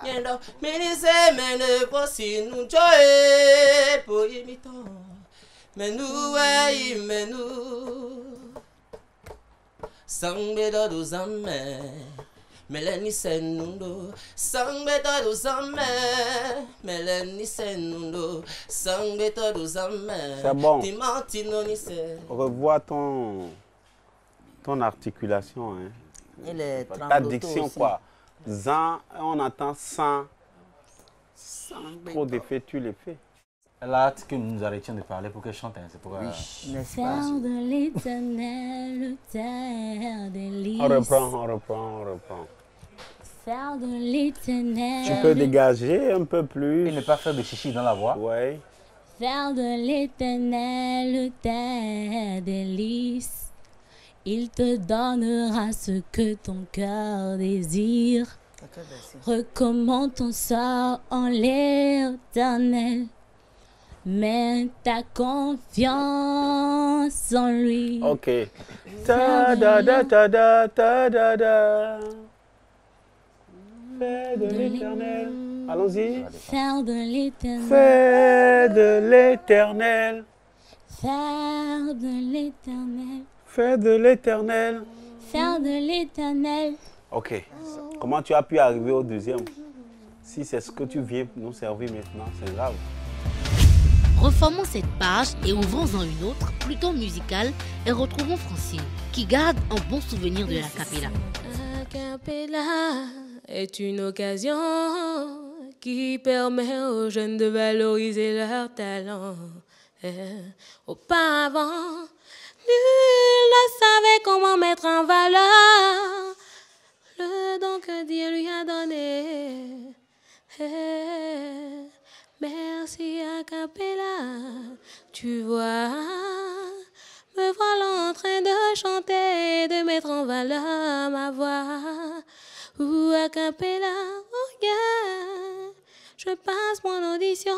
Speaker 21: yendo mene se mene vosi nu jo po imiton menu we menu sangbe do zamme meleni senundo sangbe do zamme meleni senundo sangbe do zamme.
Speaker 9: C'est bon. Revois ton articulation, hein.
Speaker 8: Et les
Speaker 9: ta diction aussi. Quoi. Zan, on entend sans trop d'effets, tu les fais.
Speaker 5: Là, que nous arrêtions de parler pour qu'elle chante, hein, c'est pourquoi.
Speaker 15: Oui. Terre de l'éternel, terre des lys.
Speaker 9: On reprend.
Speaker 15: Terre de l'éternel.
Speaker 9: Tu peux dégager un peu plus.
Speaker 5: Et ne pas faire de chichi dans la voix.
Speaker 9: Ouais.
Speaker 15: Terre de l'éternel, terre des lys. Il te donnera ce que ton cœur désire. Recommande ton sort en l'éternel.
Speaker 3: Mets ta confiance en lui.
Speaker 9: Ok. Ta da da ta da ta da da. Fais de l'éternel. Allons-y.
Speaker 3: Faire de l'éternel.
Speaker 9: Fais de l'éternel.
Speaker 3: Faire de l'éternel.
Speaker 9: Fais de l'éternel.
Speaker 3: Faire de l'éternel.
Speaker 9: Ok. Comment tu as pu arriver au deuxième? Si c'est ce que tu viens nous servir maintenant, c'est grave.
Speaker 1: Reformons cette page et ouvrons-en une autre, plutôt musicale, et retrouvons Francine, qui garde un bon souvenir de la capella.
Speaker 2: La capella est une occasion qui permet aux jeunes de valoriser leur talent. Auparavant, nul ne savait comment mettre en valeur le don que Dieu lui a donné. Merci a cappella, tu vois, me voilà en train de chanter, de mettre en valeur ma voix. Ou a cappella, oh yeah, je passe mon audition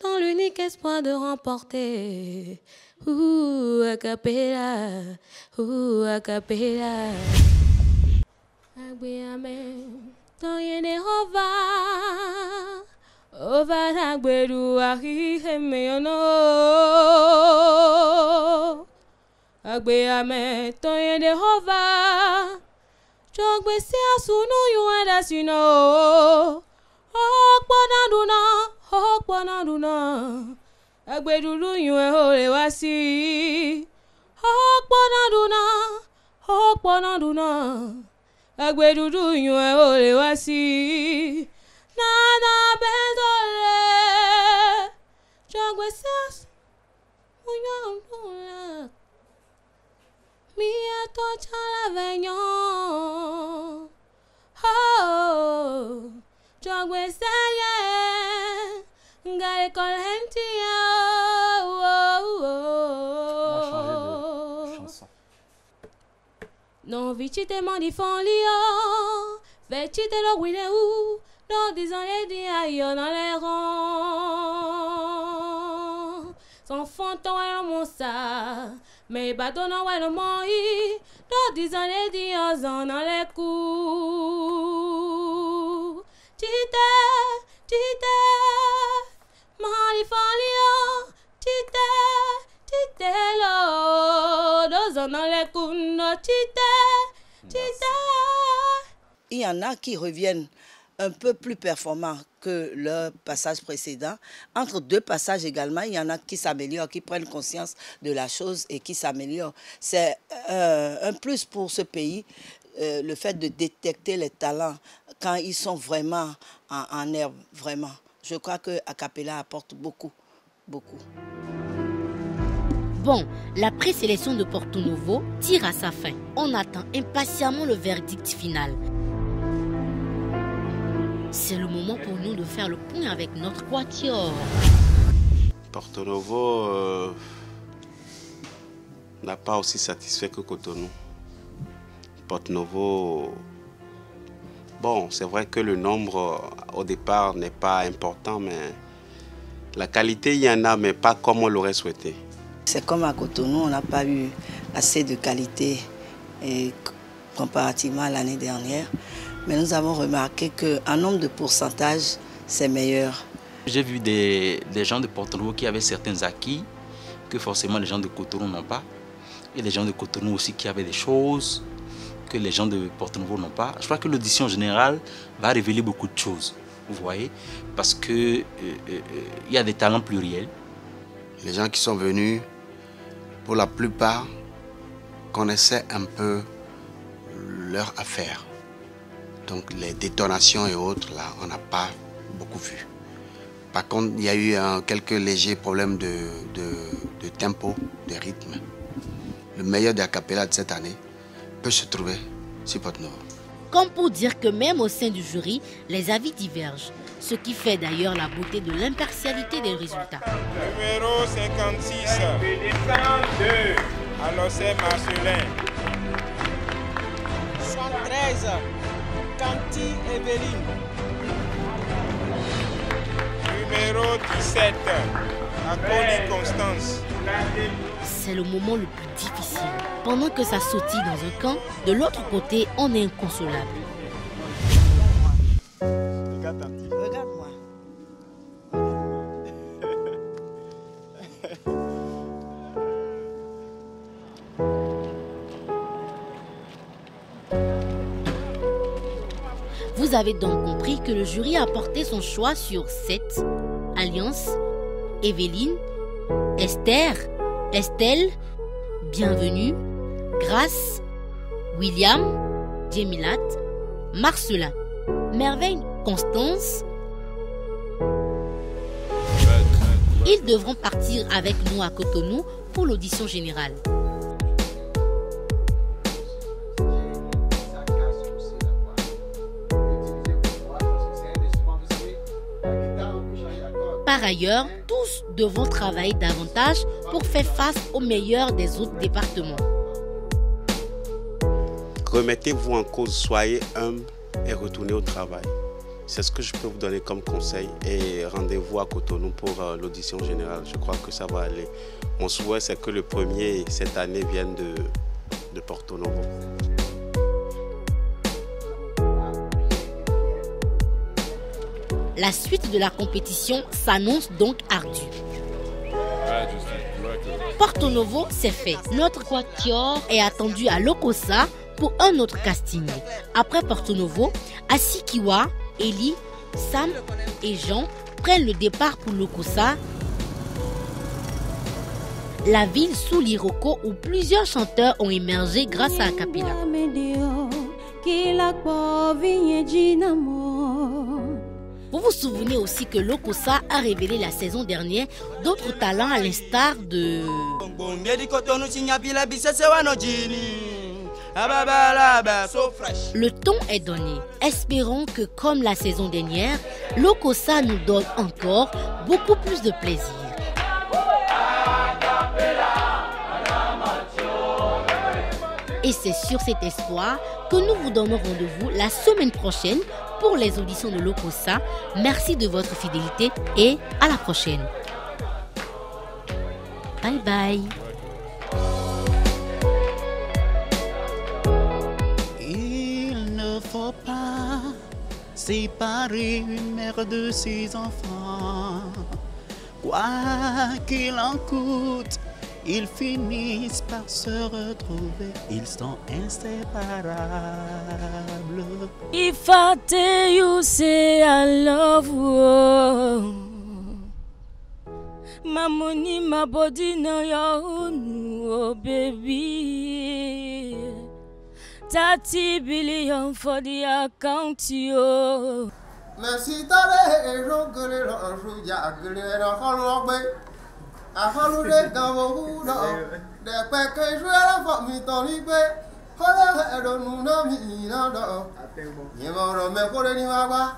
Speaker 2: dans l'unique espoir de remporter. Ou a cappella, ou a cappella. Agbeame, toyene hova. Ova nagbedu ahihe meyono. Agbeame, toyene hova. Jogbe se asunu yuenda sino. Okpona duna. Agbedulu yue hole wasi. Okpona duna. Agbedulu yue hole wasi. Nana benzole. Jogbe se asunu yuenda. Mia tocha la veñon. Oh, jogwe saye, ngare kolentia.
Speaker 5: On va changer de chanson.
Speaker 2: Non vicite mandi fon lio, vecite lo guide ou, non disant les dia dans les rangs. Sans fond ton et mon sa. Mais bateau non ouais le moi, dans 10 ans les dias dans les coups. Tite, mali folio, tite lo, dans les coups, no tite.
Speaker 8: Il y en a qui reviennent un peu plus performants que leur passage précédent. Entre deux passages également, il y en a qui s'améliorent, qui prennent conscience de la chose et qui s'améliorent. C'est un plus pour ce pays, le fait de détecter les talents quand ils sont vraiment en herbe, vraiment. Je crois que a cappella apporte beaucoup.
Speaker 1: Bon, la présélection de Porto Novo tire à sa fin. On attend impatiemment le verdict final. C'est le moment pour nous de faire le point avec notre quatuor.
Speaker 9: Porto Novo n'a pas aussi satisfait que Cotonou. Porto Novo, bon, c'est vrai que le nombre au départ n'est pas important, mais la qualité, il y en a, mais pas comme on l'aurait souhaité.
Speaker 8: C'est comme à Cotonou, on n'a pas eu assez de qualité et comparativement à l'année dernière. Mais nous avons remarqué qu'en nombre de pourcentage, c'est meilleur.
Speaker 12: J'ai vu des gens de Porto Novo qui avaient certains acquis que forcément les gens de Cotonou n'ont pas. Et des gens de Cotonou aussi qui avaient des choses que les gens de Porto Novo n'ont pas. Je crois que l'audition générale va révéler beaucoup de choses, vous voyez, parce qu'il y a des talents pluriels.
Speaker 4: Les gens qui sont venus, pour la plupart, connaissaient un peu leur affaire. Donc les détonations et autres, là, on n'a pas beaucoup vu. Par contre, il y a eu quelques légers problèmes de tempo, de rythme. Le meilleur de a cappella de cette année peut se trouver sur Porto Novo.
Speaker 1: Comme pour dire que même au sein du jury, les avis divergent. Ce qui fait d'ailleurs la beauté de l'impartialité des résultats.
Speaker 13: Numéro 56, 102, Anossé Marcelin. 113, Canti Evelyne. Numéro 17, Akoli Constance.
Speaker 1: C'est le moment le plus difficile. Pendant que ça sautille dans un camp, de l'autre côté, on est inconsolable.
Speaker 8: Regarde-moi.
Speaker 1: Vous avez donc compris que le jury a porté son choix sur 7, Alliance, Evelyne, Esther, Estelle, Bienvenue, Grâce, William, Djemilat, Marcelin, Merveille, Constance. Ils devront partir avec nous à Cotonou pour l'audition générale. Par ailleurs, tous devront travailler davantage pour faire face aux meilleurs des autres départements.
Speaker 9: Remettez-vous en cause, soyez humble et retournez au travail. C'est ce que je peux vous donner comme conseil et rendez-vous à Cotonou pour l'audition générale. Je crois que ça va aller. Mon souhait, c'est que le premier cette année vienne de Porto Novo.
Speaker 1: La suite de la compétition s'annonce donc ardue. Porto Novo, c'est fait. Notre quatuor est attendu à Lokossa pour un autre casting. Après Porto Novo, Asikiwa, Eli, Sam et Jean prennent le départ pour Lokossa, la ville sous l'Iroko où plusieurs chanteurs ont émergé grâce à Acapella. Vous vous souvenez aussi que Lokossa a révélé la saison dernière d'autres talents à l'instar de... Le ton est donné. Espérons que comme la saison dernière, Lokossa nous donne encore beaucoup plus de plaisir. Et c'est sur cet espoir que nous vous donnons rendez-vous la semaine prochaine pour les auditions de Lokossa. Merci de votre fidélité et à la prochaine. Bye bye.
Speaker 21: Il ne faut pas séparer une mère de ses enfants. Quoi qu'il en coûte, ils finissent par se retrouver, ils sont inséparables.
Speaker 3: If I tell you, say I love you. My money, my body, now your own, oh baby. 30 billion for the account, yo.
Speaker 10: Merci, t'allais, et j'en connais l'enjeu, y'a que les gens a fallu dans vos de quoi que je la famille dans l'ibé, voilà, nous n'avons pas.